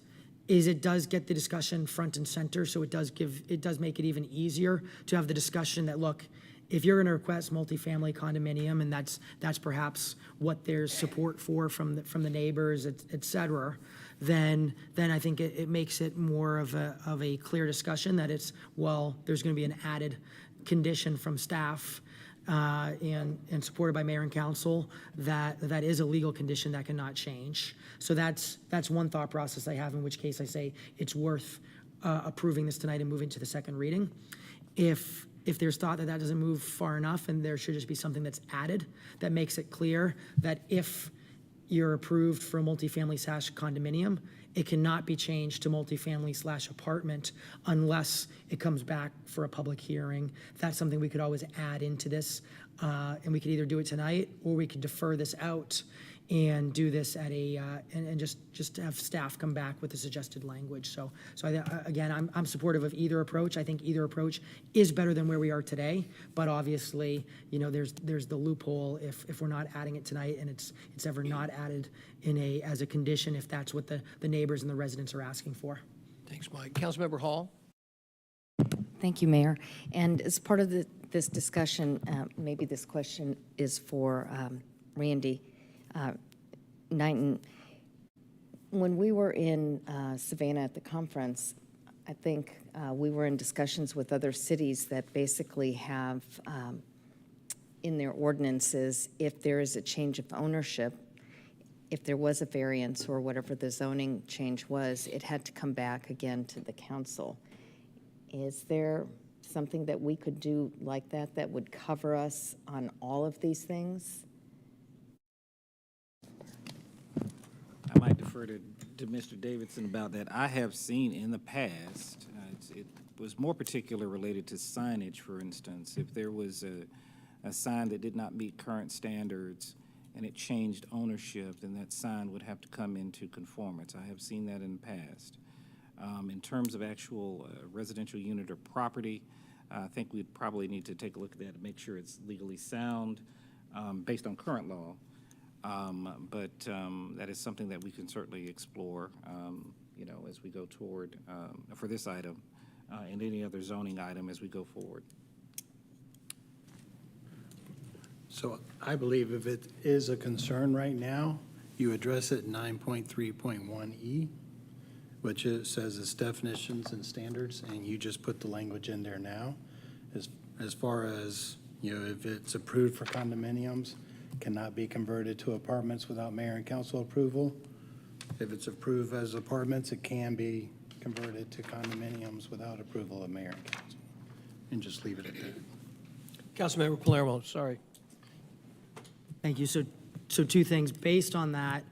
is it does get the discussion front and center, so it does make it even easier to have the discussion that, look, if you're going to request multifamily condominium, and that's perhaps what there's support for from the neighbors, et cetera, then I think it makes it more of a clear discussion that it's, well, there's going to be an added condition from staff and supported by mayor and council that is a legal condition that cannot change. So that's one thought process I have, in which case I say it's worth approving this tonight and moving to the second reading. If there's thought that doesn't move far enough and there should just be something that's added that makes it clear that if you're approved for a multifamily / condominium, it cannot be changed to multifamily / apartment unless it comes back for a public hearing. That's something we could always add into this, and we could either do it tonight or we could defer this out and do this at and just have staff come back with the suggested language. So again, I'm supportive of either approach. I think either approach is better than where we are today, but obviously, there's the loophole if we're not adding it tonight and it's ever not added as a condition, if that's what the neighbors and the residents are asking for. Thanks, Mike. Councilmember Hall? Thank you, Mayor. And as part of this discussion, maybe this question is for Randy Knighton. When we were in Savannah at the conference, I think we were in discussions with other cities that basically have in their ordinances, if there is a change of ownership, if there was a variance or whatever the zoning change was, it had to come back again to the council. Is there something that we could do like that would cover us on all of these things? I might defer to Mr. Davidson about that. I have seen in the past, it was more particular related to signage, for instance. If there was a sign that did not meet current standards and it changed ownership, then that sign would have to come into conformance. I have seen that in the past. In terms of actual residential unit or property, I think we'd probably need to take a look at that and make sure it's legally sound based on current law. But that is something that we can certainly explore, as we go toward, for this item and any other zoning item as we go forward. So I believe if it is a concern right now, you address it in 9.3.1E, which it says its definitions and standards, and you just put the language in there now. As far as, if it's approved for condominiums, cannot be converted to apartments without mayor and council approval. If it's approved as apartments, it can be converted to condominiums without approval of mayor and council. And just leave it at that. Councilmember Palermo, sorry. Thank you. So two things. Based on that,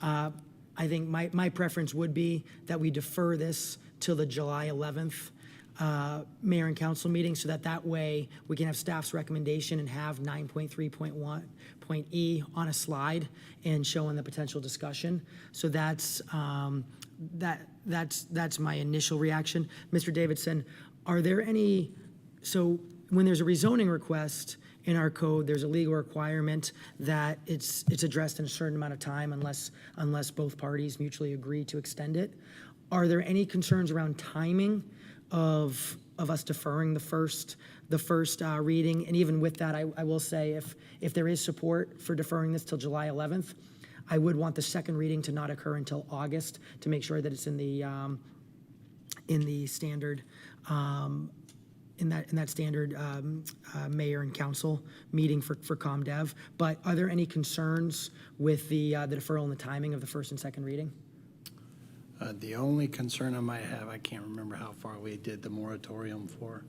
I think my preference would be that we defer this till the July 11th mayor and council meeting, so that way we can have staff's recommendation and have 9.3.1.e on a slide and showing the potential discussion. So that's my initial reaction. Mr. Davidson, are there any, so when there's a rezoning request in our code, there's a legal requirement that it's addressed in a certain amount of time unless both parties mutually agree to extend it. Are there any concerns around timing of us deferring the first reading? And even with that, I will say if there is support for deferring this till July 11th, I would want the second reading to not occur until August to make sure that it's in the standard in that standard mayor and council meeting for ComDev. But are there any concerns with the deferral and the timing of the first and second reading? The only concern I might have, I can't remember how far we did the moratorium for.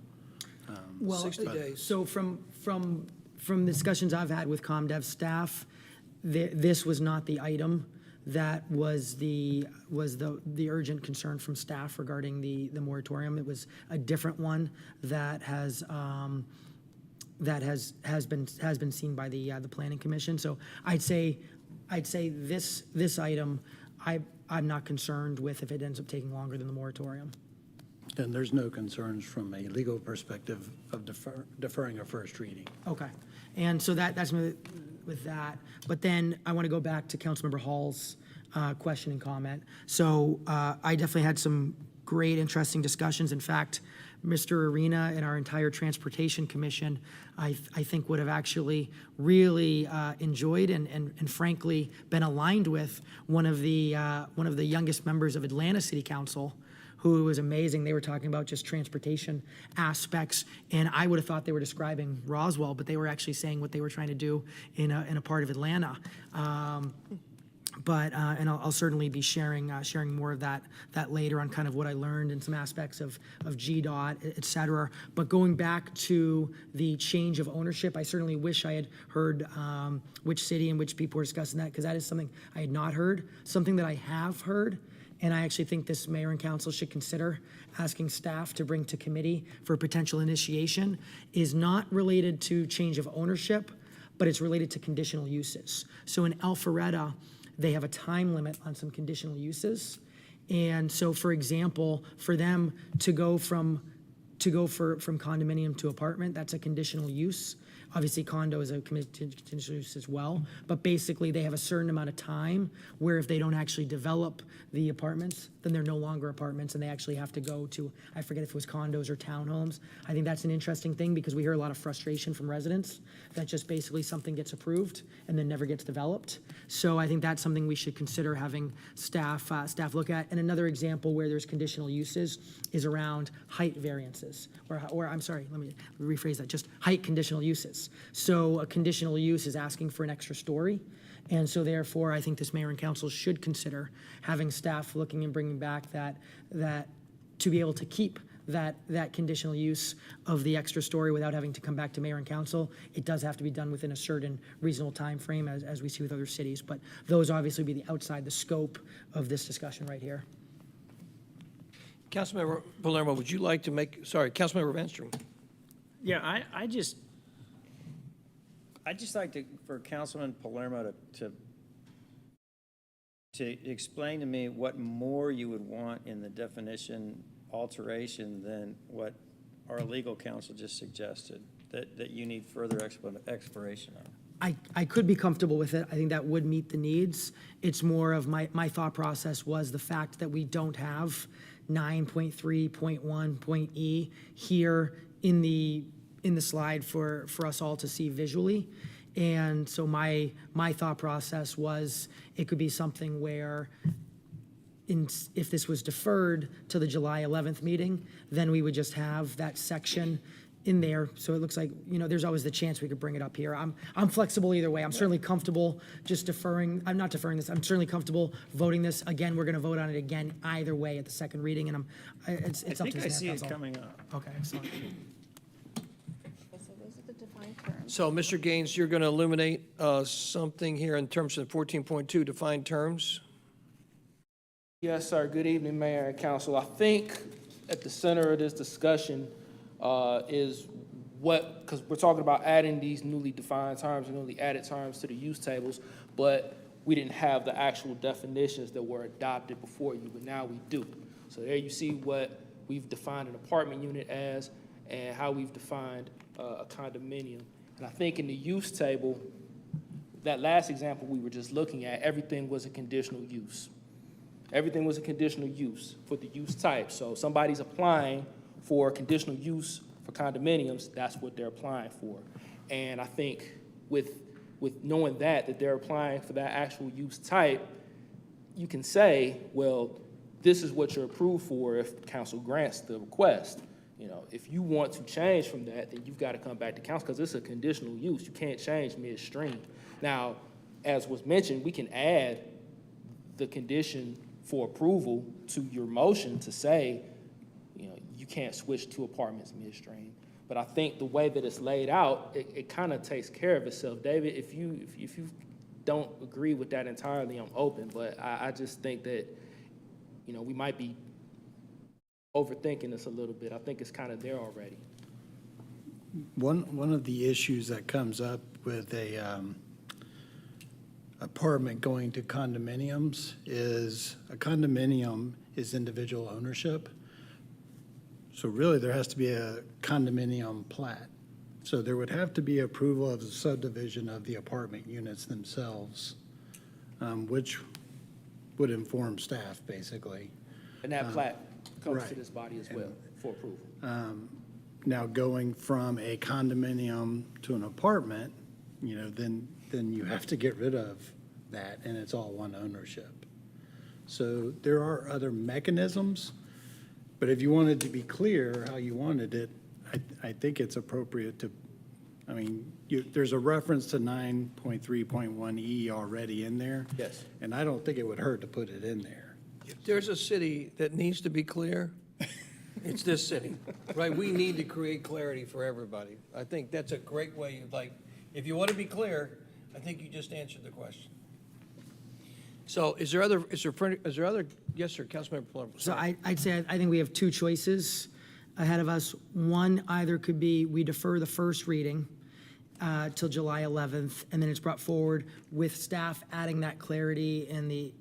Well, 60 days. So from discussions I've had with ComDev staff, this was not the item that was the urgent concern from staff regarding the moratorium. It was a different one that has been seen by the planning commission. So I'd say this item I'm not concerned with if it ends up taking longer than the moratorium. And there's no concerns from a legal perspective of deferring a first reading. Okay, and so that's with that. But then I want to go back to Councilmember Hall's question and comment. So I definitely had some great, interesting discussions. In fact, Mr. Arena and our entire Transportation Commission, I think would have actually really enjoyed and frankly been aligned with one of the youngest members of Atlanta City Council, who was amazing. They were talking about just transportation aspects, and I would have thought they were describing Roswell, but they were actually saying what they were trying to do in a part of Atlanta. But I'll certainly be sharing more of that later on kind of what I learned and some aspects of GDOT, et cetera. But going back to the change of ownership, I certainly wish I had heard which city and which people were discussing that, because that is something I had not heard. Something that I have heard, and I actually think this mayor and council should consider asking staff to bring to committee for potential initiation, is not related to change of ownership, but it's related to conditional uses. So in Alpharetta, they have a time limit on some conditional uses. And so, for example, for them to go from condominium to apartment, that's a conditional use. Obviously, condo is a conditional use as well. But basically, they have a certain amount of time where if they don't actually develop the apartments, then they're no longer apartments, and they actually have to go to, I forget if it was condos or townhomes. I think that's an interesting thing, because we hear a lot of frustration from residents that just basically something gets approved and then never gets developed. So I think that's something we should consider having staff look at. And another example where there's conditional uses is around height variances, or I'm sorry, let me rephrase that, just height conditional uses. So a conditional use is asking for an extra story. And so therefore, I think this mayor and council should consider having staff looking and bringing back that to be able to keep that conditional use of the extra story without having to come back to mayor and council. It does have to be done within a certain reasonable time frame, as we see with other cities. But those obviously be outside the scope of this discussion right here. Councilmember Palermo, would you like to Councilmember Van String. Yeah, I just like for Councilman Palermo to explain to me what more you would want in the definition alteration than what our legal counsel just suggested, that you need further exploration on. I could be comfortable with it. I think that would meet the needs. It's more of my thought process was the fact that we don't have 9.3.1.e here in the slide for us all to see visually. And so my thought process was it could be something where if this was deferred to the July 11th meeting, then we would just have that section in there, so it looks like, there's always the chance we could bring it up here. I'm flexible either way. I'm certainly comfortable just deferring, I'm not deferring this, I'm certainly comfortable voting this. Again, we're gonna vote on it again either way at the second reading, and it's I up to think the I staff, see it that's all. coming up. Okay, excellent. Okay, so those are the defined terms. So, Mr. Gaines, you're going to illuminate something here in terms of 14.2 defined terms? Yes, sir. Good evening, Mayor and Council. I think at the center of this discussion is because we're talking about adding these newly defined terms and newly added terms to the use tables, but we didn't have the actual definitions that were adopted before you, but now we do. So there you see what we've defined an apartment unit as and how we've defined a condominium. And I think in the use table, that last example we were just looking at, everything was a conditional use. Everything was a conditional use for the use type. So if somebody's applying for conditional use for condominiums, that's what they're applying for. And I think with knowing that they're applying for that actual use type, you can say, well, this is what you're approved for if council grants the request. If you want to change from that, then you've got to come back to council because it's a conditional use. You can't change midstream. Now, as was mentioned, we can add the condition for approval to your motion to say, you can't switch to apartments midstream. But I think the way that it's laid out, it kind of takes care of itself. David, if you don't agree with that entirely, I'm open. But I just think that, we might be overthinking this a little bit. I think it's kind of there already. One of the issues that comes up with a apartment going to condominiums is a condominium is individual ownership. So really, there has to be a condominium plat. So there would have to be approval of the subdivision of the apartment units themselves, which would inform staff, basically. And that plat comes to right. this body as well for approval. Now, going from a condominium to an apartment, then you have to get rid of that, and it's all one ownership. So there are other mechanisms, but if you wanted to be clear how you wanted it, I think it's appropriate to, there's a reference to 9.3.1E already in there. Yes. And I don't think it would hurt to put it in there. If there's a city that needs to be clear, it's this city, right? We need to create clarity for everybody. I think that's a great way, if you want to be clear, I think you just answered the question. So is there other, yes, sir, Councilmember Plummer. So I'd say, I think we have two choices ahead of us. One either could be we defer the first reading till July 11th, and then it's brought forward with staff adding that clarity and the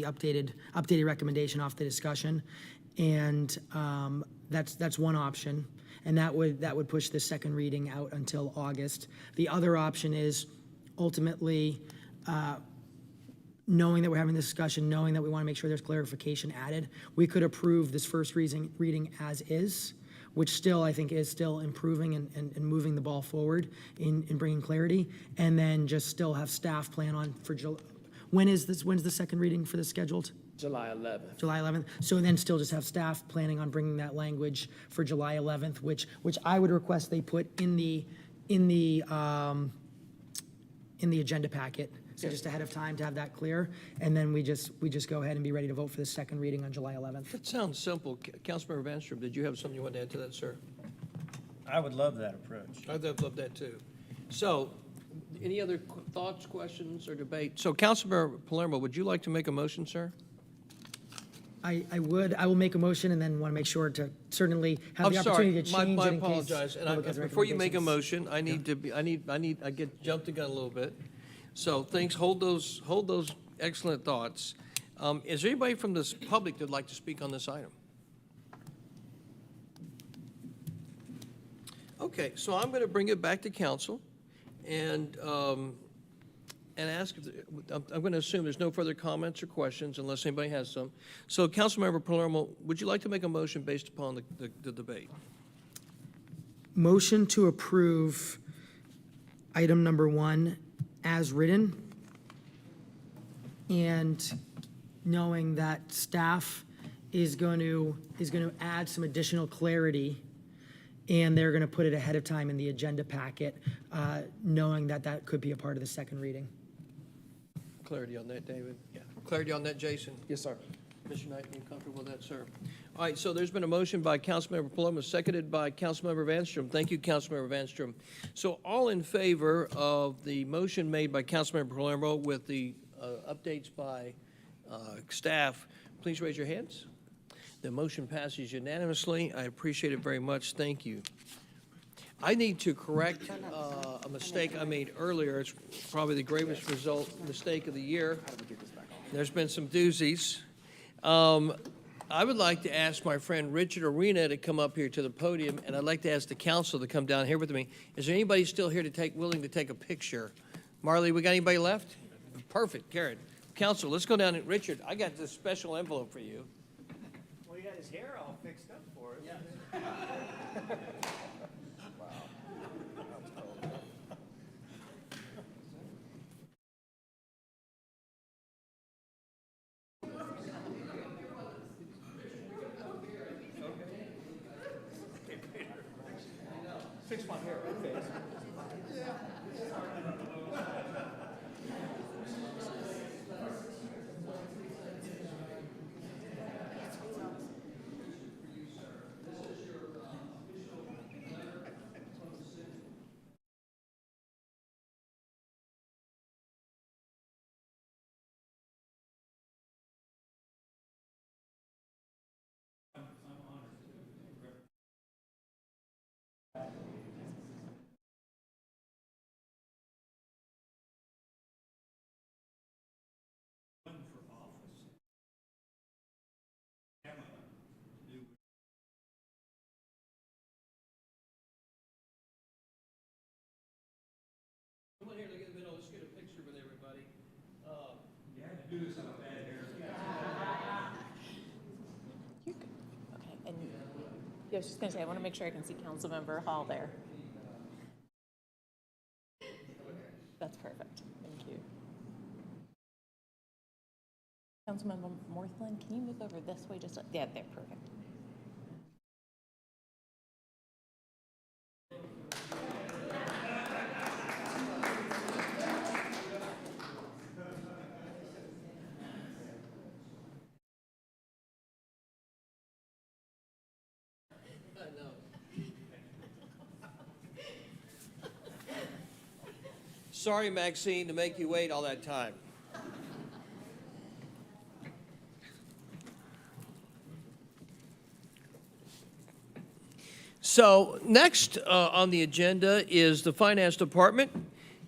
updated recommendation off the discussion. And that's one option, and that would push the second reading out until August. The other option is ultimately, knowing that we're having this discussion, knowing that we want to make sure there's clarification added, we could approve this first reading as is, which still, I think, is still improving and moving the ball forward in bringing clarity, and then just still have staff plan on for July. When's the second reading for this scheduled? July 11th. July 11th. So then still just have staff planning on bringing that language for July 11th, which I would request they put in the agenda packet. So just ahead of time to have that clear, and then we just go ahead and be ready to vote for the second reading on July 11th. That sounds simple. Councilmember Vanstrom, did you have something you wanted to add to that, sir? I would love that approach. I'd love that too. So, any other thoughts, questions, or debate? So, Councilmember Palermo, would you like to make a motion, sir? I will make a motion and then want to make sure to certainly have the opportunity to change I it in case. apologize. And before you make a motion, I get jumped the gun a little bit. So thanks, hold those excellent thoughts. Is there anybody from this public that'd like to speak on this item? Okay, so I'm going to bring it back to council and ask, I'm going to assume there's no further comments or questions unless anybody has some. So Councilmember Palermo, would you like to make a motion based upon the debate? Motion to approve item number 1 as written, and knowing that staff is going to add some additional clarity and they're going to put it ahead of time in the agenda packet, knowing that that could be a part of the second reading. Clarity on that, David? Yeah. Clarity on that, Jason? Yes, sir. Commissioner Knight, you comfortable with that, sir? All right, so there's been a motion by Councilmember Paloma, seconded by Councilmember Vanstrom. Thank you, Councilmember Vanstrom. So all in favor of the motion made by Councilmember Paloma with the updates by staff, please raise your hands. The motion passes unanimously. I appreciate it very much. Thank you. I need to correct a mistake I made earlier. It's probably the gravest mistake of the year. There's been some doozies. I would like to ask my friend Richard Arena to come up here to the podium, and I'd like to ask the council to come down here with me. Is there anybody still here willing to take a picture? Marley, we got anybody left? Perfect, Karen. Council, let's go down. Richard, I got this special envelope for you. Well, he got his hair all fixed up for us. Yeah. Fix my hair. Okay. Come on here, look at the middle. Let's get a picture with everybody. You had to do this on a bad hair. Okay, and I was just gonna say, I want to make sure I can see Councilmember Hall there. That's perfect, thank you. Councilmember Morthland, can you move over this way just, yeah, there, perfect. Sorry, Maxine, to make you wait all that time. So next on the agenda is the Finance Department.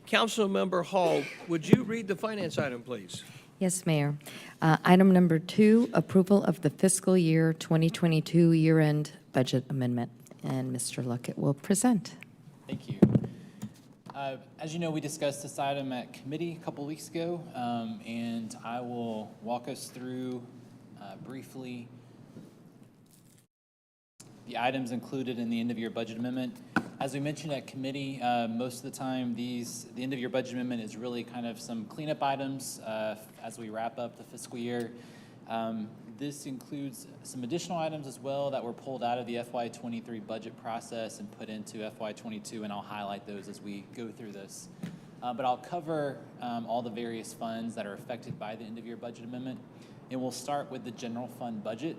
Councilmember Hall, would you read the finance item, please? Yes, Mayor. Item number 2, approval of the fiscal year 2022 year-end budget amendment. And Mr. Luckett will present. Thank you. As you know, we discussed this item at committee a couple weeks ago, and I will walk us through briefly the items included in the end-of-year budget amendment. As we mentioned at committee, most of the time, the end-of-year budget amendment is really kind of some cleanup items as we wrap up the fiscal year. This includes some additional items as well that were pulled out of the FY23 budget process and put into FY22, and I'll highlight those as we go through this. But I'll cover all the various funds that are affected by the end-of-year budget amendment, and we'll start with the general fund budget.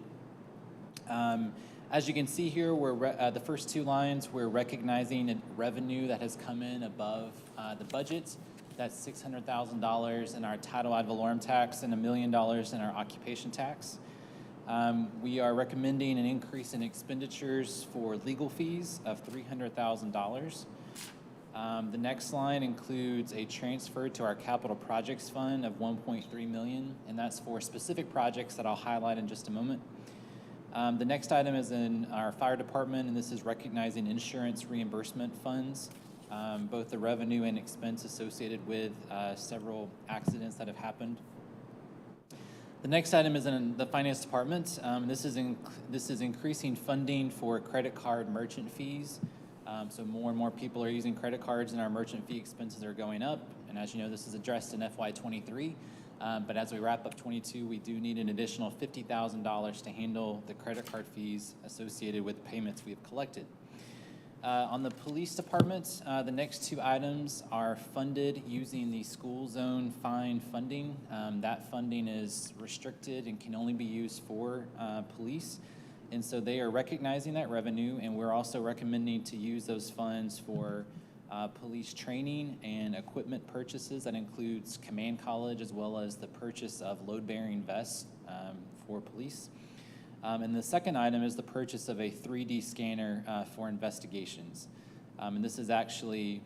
As you can see here, the first 2 lines, we're recognizing a revenue that has come in above the budget. That's $600,000 in our title ad valorem tax and $1 million in our occupation tax. We are recommending an increase in expenditures for legal fees of $300,000. The next line includes a transfer to our capital projects fund of $1.3 million, and that's for specific projects that I'll highlight in just a moment. The next item is in our fire department, and this is recognizing insurance reimbursement funds, both the revenue and expense associated with several accidents that have happened. The next item is in the finance department. This is increasing funding for credit card merchant fees. So more and more people are using credit cards, and our merchant fee expenses are going up. And as you know, this is addressed in FY23. But as we wrap up 22, we do need an additional $50,000 to handle the credit card fees associated with payments we have collected. On the police department, the next two items are funded using the school zone fine funding. That funding is restricted and can only be used for police. And so they are recognizing that revenue, and we're also recommending to use those funds for police training and equipment purchases. That includes command college as well as the purchase of load-bearing vests for police. And the second item is the purchase of a 3D scanner for investigations. And this is actually,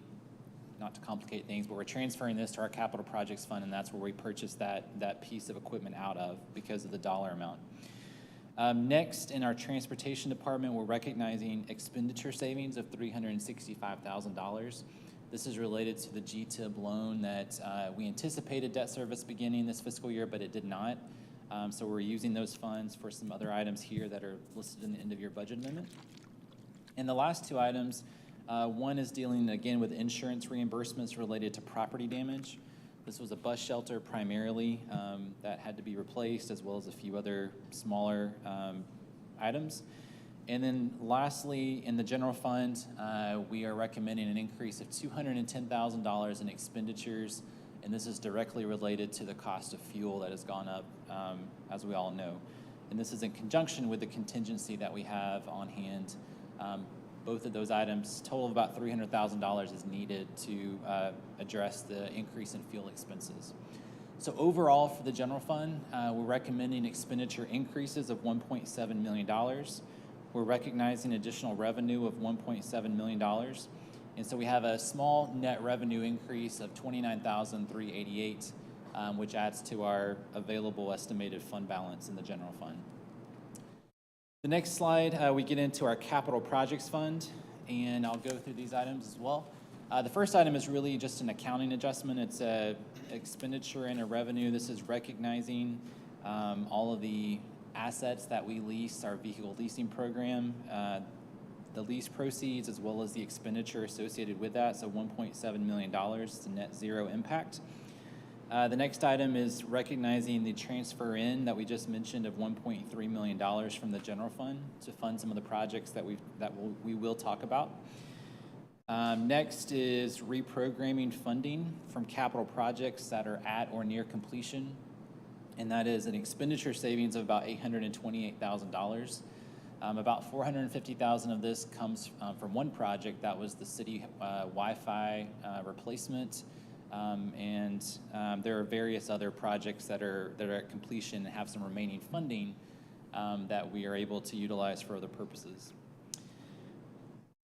not to complicate things, but we're transferring this to our capital projects fund, and that's where we purchase that piece of equipment out of because of the dollar amount. Next, in our transportation department, we're recognizing expenditure savings of $365,000. This is related to the GTIB loan that we anticipated debt service beginning this fiscal year, but it did not. So we're using those funds for some other items here that are listed in the end of year budget amendment. And the last two items, one is dealing again with insurance reimbursements related to property damage. This was a bus shelter primarily that had to be replaced, as well as a few other smaller items. And then lastly, in the general fund, we are recommending an increase of $210,000 in expenditures, and this is directly related to the cost of fuel that has gone up, as we all know. And this is in conjunction with the contingency that we have on hand. Both of those items, total of about $300,000 is needed to address the increase in fuel expenses. So overall, for the general fund, we're recommending expenditure increases of $1.7 million. We're recognizing additional revenue of $1.7 million. And so we have a small net revenue increase of $29,388, which adds to our available estimated fund balance in the general fund. The next slide, we get into our capital projects fund, and I'll go through these items as well. The first item is really just an accounting adjustment. It's a expenditure and a revenue. This is recognizing all of the assets that we lease, our vehicle leasing program, the lease proceeds, as well as the expenditure associated with that, so $1.7 million. It's a net zero impact. The next item is recognizing the transfer in that we just mentioned of $1.3 million from the general fund to fund some of the projects that we will talk about. Next is reprogramming funding from capital projects that are at or near completion, and that is an expenditure savings of about $828,000. About $450,000 of this comes from one project, that was the city Wi-Fi replacement. And there are various other projects that are at completion and have some remaining funding that we are able to utilize for other purposes.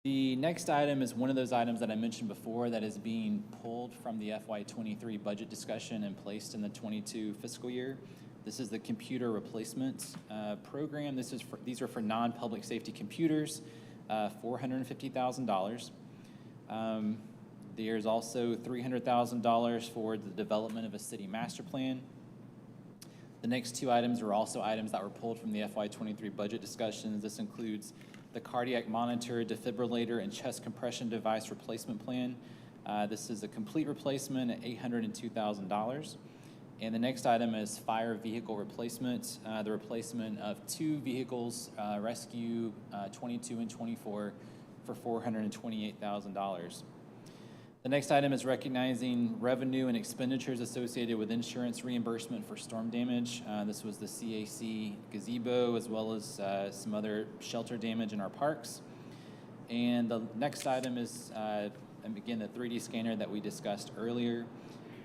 The next item is one of those items that I mentioned before that is being pulled from the FY23 budget discussion and placed in the 22 fiscal year. This is the computer replacement program. These are for non-public safety computers, $450,000. There's also $300,000 for the development of a city master plan. The next two items are also items that were pulled from the FY23 budget discussions. This includes the cardiac monitor, defibrillator, and chest compression device replacement plan. This is a complete replacement at $802,000. And the next item is fire vehicle replacement, the replacement of two vehicles, Rescue 22 and 24, for $428,000. The next item is recognizing revenue and expenditures associated with insurance reimbursement for storm damage. This was the CAC gazebo, as well as some other shelter damage in our parks. And the next item is, again, the 3D scanner that we discussed earlier.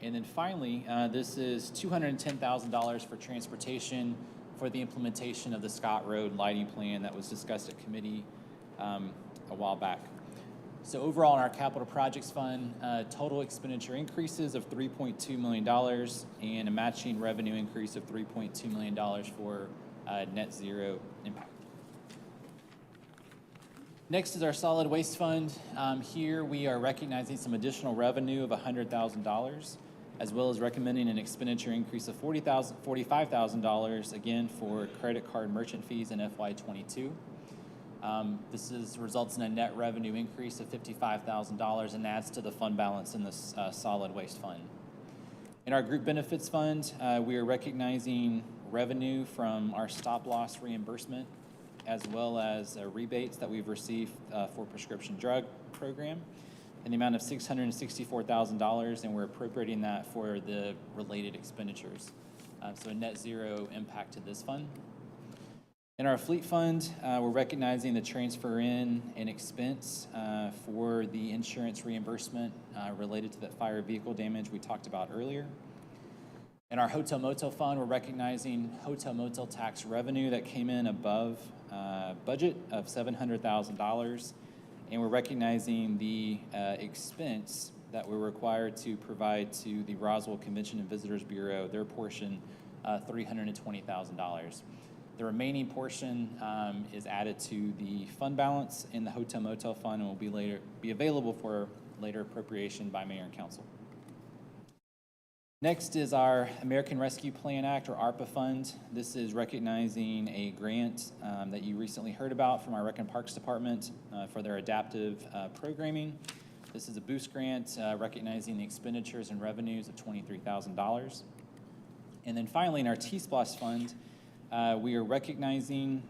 And then finally, this is $210,000 for transportation for the implementation of the Scott Road lighting plan that was discussed at committee a while back. So overall in our capital projects fund, total expenditure increases of $3.2 million and a matching revenue increase of $3.2 million for net zero impact. Next is our solid waste fund. Here we are recognizing some additional revenue of $100,000, as well as recommending an expenditure increase of $45,000, again, for credit card merchant fees in FY22. This results in a net revenue increase of $55,000 and adds to the fund balance in this solid waste fund. In our group benefits fund, we are recognizing revenue from our stop loss reimbursement as well as rebates that we've received for prescription drug program in the amount of $664,000, and we're appropriating that for the related expenditures. So a net zero impact to this fund. In our fleet fund, we're recognizing the transfer in and expense for the insurance reimbursement related to that fire vehicle damage we talked about earlier. In our hotel motel fund, we're recognizing hotel motel tax revenue that came in above budget of $700,000, and we're recognizing the expense that we're required to provide to the Roswell Convention and Visitors Bureau, their portion, $320,000. The remaining portion is added to the fund balance in the hotel motel fund and will be available for later appropriation by Mayor and Council. Next is our American Rescue Plan Act, or ARPA fund. This is recognizing a grant that you recently heard about from our Rec and Parks Department for their adaptive programming. This is a boost grant recognizing the expenditures and revenues of $23,000. And then finally, in our Splost fund, we are recognizing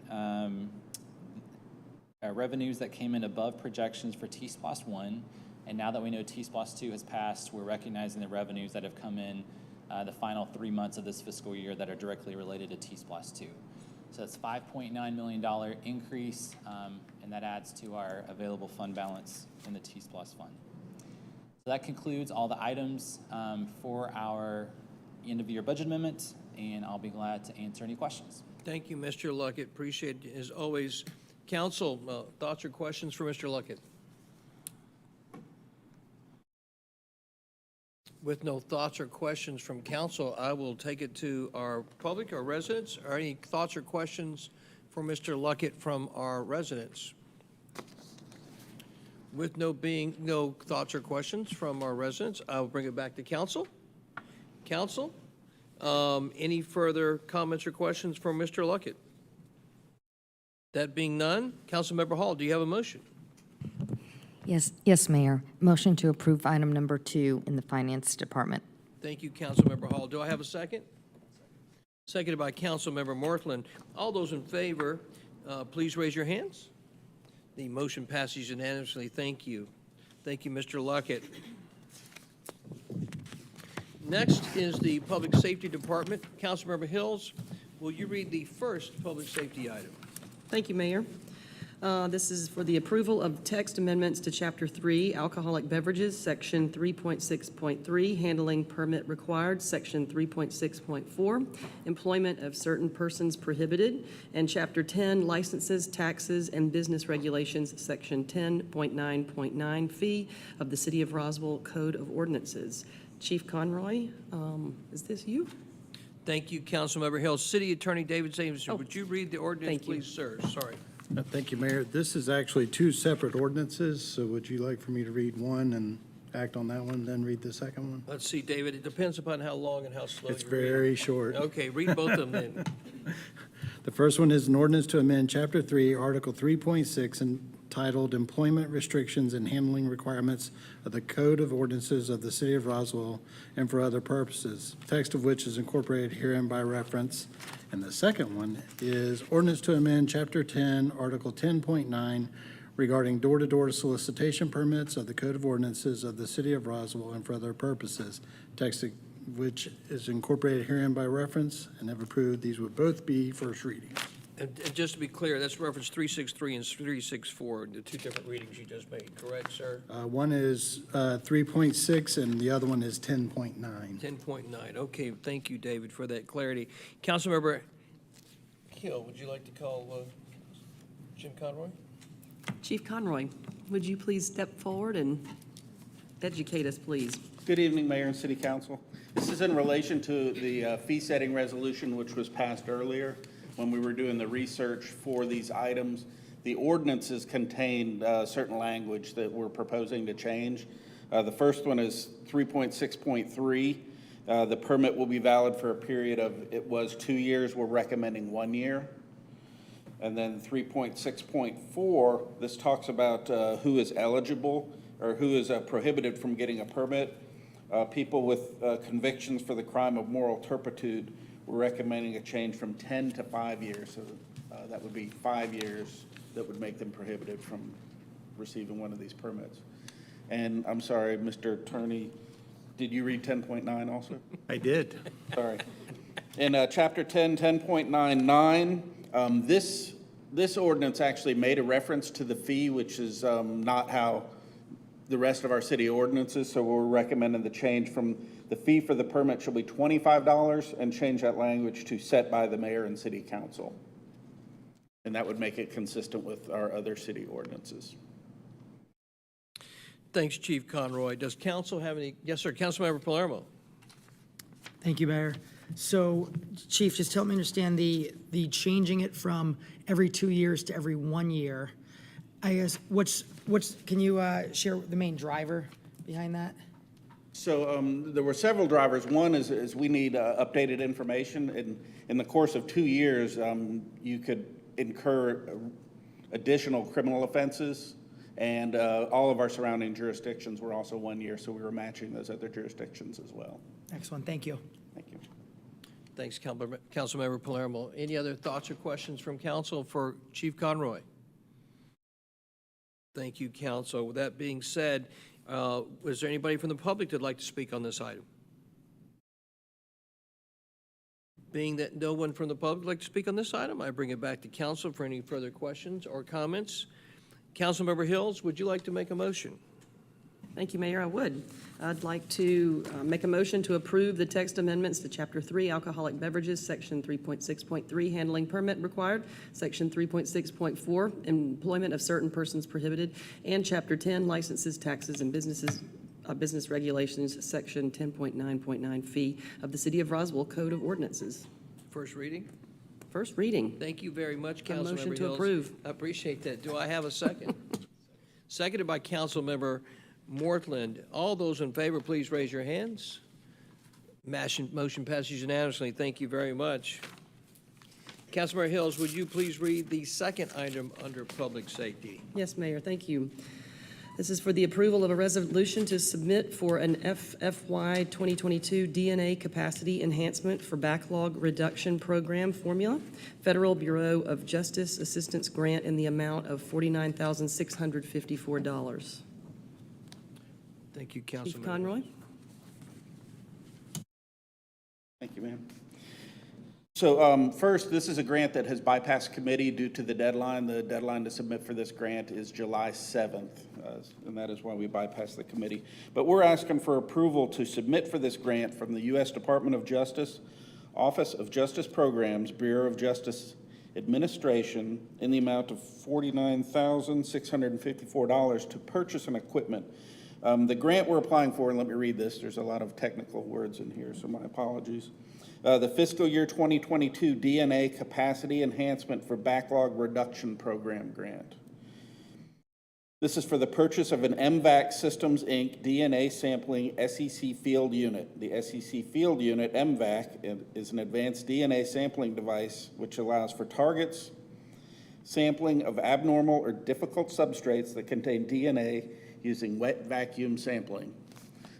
revenues that came in above projections for Splost 1. And now that we know Splost 2 has passed, we're recognizing the revenues that have come in the final 3 months of this fiscal year that are directly related to Splost 2. So that's $5.9 million increase, and that adds to our available fund balance in the Splost fund. So that concludes all the items for our end-of-year budget amendment, and I'll be glad to answer any questions. Thank you, Mr. Luckett. Appreciate it as always. Council, thoughts or questions for Mr. Luckett? With no thoughts or questions from council, I will take it to our public, our residents. Are any thoughts or questions for Mr. Luckett from our residents? With no thoughts or questions from our residents, I will bring it back to council. Council, any further comments or questions for Mr. Luckett? That being none, Councilmember Hall, do you have a motion? Yes, Mayor. Motion to approve item number 2 in the Finance Department. Thank you, Councilmember Hall. Do I have a second? Seconded by Councilmember Morthland. All those in favor, please raise your hands. The motion passes unanimously. Thank you. Thank you, Mr. Luckett. Next is the Public Safety Department. Councilmember Hills, will you read the first public safety item? Thank you, Mayor. This is for the approval of text amendments to Chapter 3, Alcoholic Beverages, Section 3.6.3, Handling Permit Required, Section 3.6.4, Employment of Certain Persons Prohibited, and Chapter 10, Licenses, Taxes, and Business Regulations, Section 10.9.9, Fee of the City of Roswell Code of Ordinances. Chief Conroy, is this you? Thank you, Councilmember Hills. City Attorney David Jameson, would you read the ordinance, please, sir? Sorry. Thank you, Mayor. This is actually 2 separate ordinances, so would you like for me to read one and act on that one, then read the second one? Let's see, David, it depends upon how long and how slow It's you read. very short. Okay, read both of them then. The first one is an ordinance to amend Chapter 3, Article 3.6, entitled Employment Restrictions and Handling Requirements of the Code of Ordinances of the City of Roswell and for other purposes, text of which is incorporated herein by reference. And the second one is ordinance to amend Chapter 10, Article 10.9, regarding door-to-door solicitation permits of the Code of Ordinances of the City of Roswell and for other purposes, text of which is incorporated herein by reference, and if approved, these would both be first readings. And just to be clear, that's reference 363 and 364, the 2 different readings you just made, correct, sir? One is 3.6 and the other one is 10.9. 10.9. Okay, thank you, David, for that clarity. Councilmember Hill, would you like to call Jim Conroy? Chief Conroy, would you please step forward and educate us, please? Good evening, Mayor and City Council. This is in relation to the fee-setting resolution which was passed earlier when we were doing the research for these items. The ordinances contain certain language that we're proposing to change. The first one is 3.6.3. The permit will be valid for a period of, it was 2 years, we're recommending 1 year. And then 3.6.4, this talks about who is eligible or who is prohibited from getting a permit. People with convictions for the crime of moral turpitude, we're recommending a change from 10 to 5 years. So That would be 5 years that would make them prohibited from receiving one of these permits. And I'm sorry, Mr. Attorney, did you read 10.9 also? I did. Sorry. In Chapter 10, 10.99, this ordinance actually made a reference to the fee, which is not how the rest of our city ordinances, so we're recommending the change from the fee for the permit shall be $25 and change that language to set by the mayor and city council. And that would make it consistent with our other city ordinances. Thanks, Chief Conroy. Does council have any? Yes, sir. Councilmember Palermo. Thank you, Mayor. So, Chief, just help me understand the changing it from every 2 years to every 1 year. I guess, can you share the main driver behind that? So there were several drivers. One is we need updated information. In the course of 2 years, you could incur additional criminal offenses, and all of our surrounding jurisdictions were also 1 year, so we were matching those other jurisdictions as well. Excellent, thank you. Thank you. Thanks, Councilmember Palermo. Any other thoughts or questions from council for Chief Conroy? Thank you, council. With that being said, was there anybody from the public that'd like to speak on this item? Being that no one from the public would like to speak on this item, I bring it back to council for any further questions or comments. Councilmember Hills, would you like to make a motion? Thank you, Mayor. I would. I'd like to make a motion to approve the text amendments to Chapter 3, Alcoholic Beverages, Section 3.6.3, Handling Permit Required, Section 3.6.4, Employment of Certain Persons Prohibited, and Chapter 10, Licenses, Taxes, and Business Regulations, Section 10.9.9, Fee of the City of Roswell Code of Ordinances. First reading? First reading. Thank you very much, Councilmember Hills. motion to approve. I appreciate that. Do I have a second? Seconded by Councilmember Mortland. All those in favor, please raise your hands. Motion passes unanimously. Thank you very much. Councilmember Hills, would you please read the second item under public safety? Yes, Mayor, thank you. This is for the approval of a resolution to submit for an FY 2022 DNA capacity enhancement for backlog reduction program formula, Federal Bureau of Justice Assistance Grant in the amount of $49,654. Thank you, Councilmember. Chief Conroy? Thank you, ma'am. So first, this is a grant that has bypassed committee due to the deadline. The deadline to submit for this grant is July 7th, and that is why we bypassed the committee. But we're asking for approval to submit for this grant from the U.S. Department of Justice, Office of Justice Programs, Bureau of Justice Administration, in the amount of $49,654 to purchase an equipment. The grant we're applying for, and let me read this, there's a lot of technical words in here, so my apologies. The fiscal year 2022 DNA Capacity Enhancement for Backlog Reduction Program grant. This is for the purchase of an MVAC Systems, Inc. DNA sampling SEC field unit. The SEC field unit, MVAC, is an advanced DNA sampling device which allows for targets, sampling of abnormal or difficult substrates that contain DNA using wet vacuum sampling.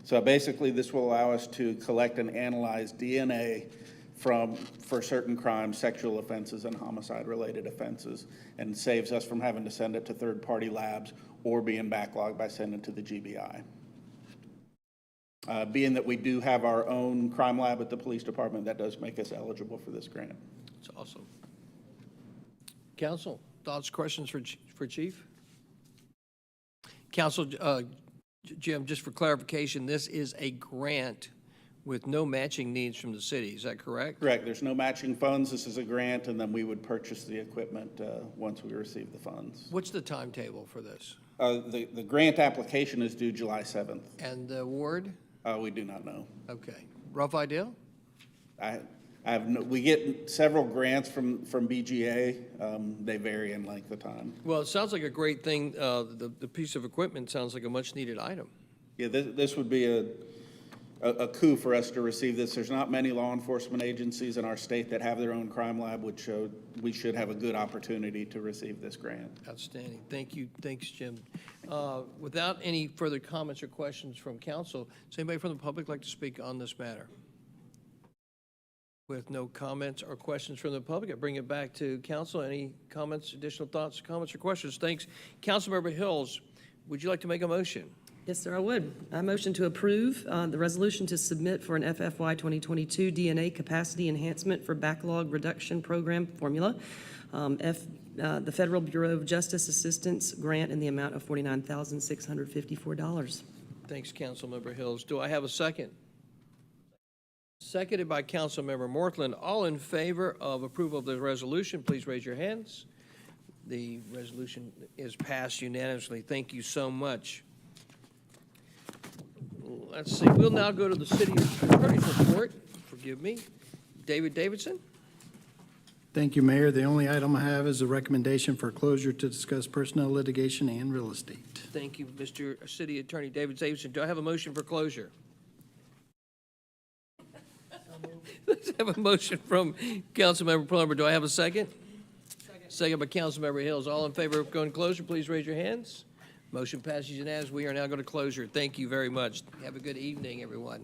So basically, this will allow us to collect and analyze DNA for certain crimes, sexual offenses, and homicide-related offenses, and saves us from having to send it to third-party labs or being backlogged by sending it to the GBI. Being that we do have our own crime lab at the police department, that does make us eligible for this grant. That's awesome. Council, thoughts, questions for Chief? Council, Jim, just for clarification, this is a grant with no matching needs from the city, is that correct? Correct. There's no matching funds. This is a grant, and then we would purchase the equipment once we receive the funds. What's the timetable for this? The grant application is due July 7th. And the award? We do not know. Okay. Rough idea? We get several grants from BGA. They vary in length of time. Well, it sounds like a great thing. The piece of equipment sounds like a much-needed item. Yeah, this would be a coup for us to receive this. There's not many law enforcement agencies in our state that have their own crime lab, which we should have a good opportunity to receive this grant. Outstanding. Thank you. Thanks, Jim. Without any further comments or questions from council, does anybody from the public like to speak on this matter? With no comments or questions from the public, I bring it back to council. Any comments, additional thoughts, comments, or questions? Thanks. Councilmember Hills, would you like to make a motion? Yes, sir, I would. I motion to approve the resolution to submit for an FFY 2022 DNA capacity enhancement for backlog reduction program formula, the Federal Bureau of Justice Assistance grant in the amount of $49,654. Thanks, Councilmember Hills. Do I have a second? Seconded by Councilmember Morthland. All in favor of approval of the resolution, please raise your hands. The resolution is passed unanimously. Thank you so much. Let's see, we'll now go to the city attorney's report. Forgive me. David Davidson? Thank you, Mayor. The only item I have is a recommendation for closure to discuss personnel litigation and real estate. Thank you, Mr. City Attorney David Davidson. Do I have a motion for closure? Let's have a motion from Councilmember Plummer. Do I have a second? Second by Councilmember Hills. All in favor of going to closure, please raise your hands. Motion passes unanimously. We are now going to closure. Thank you very much. Have a good evening, everyone.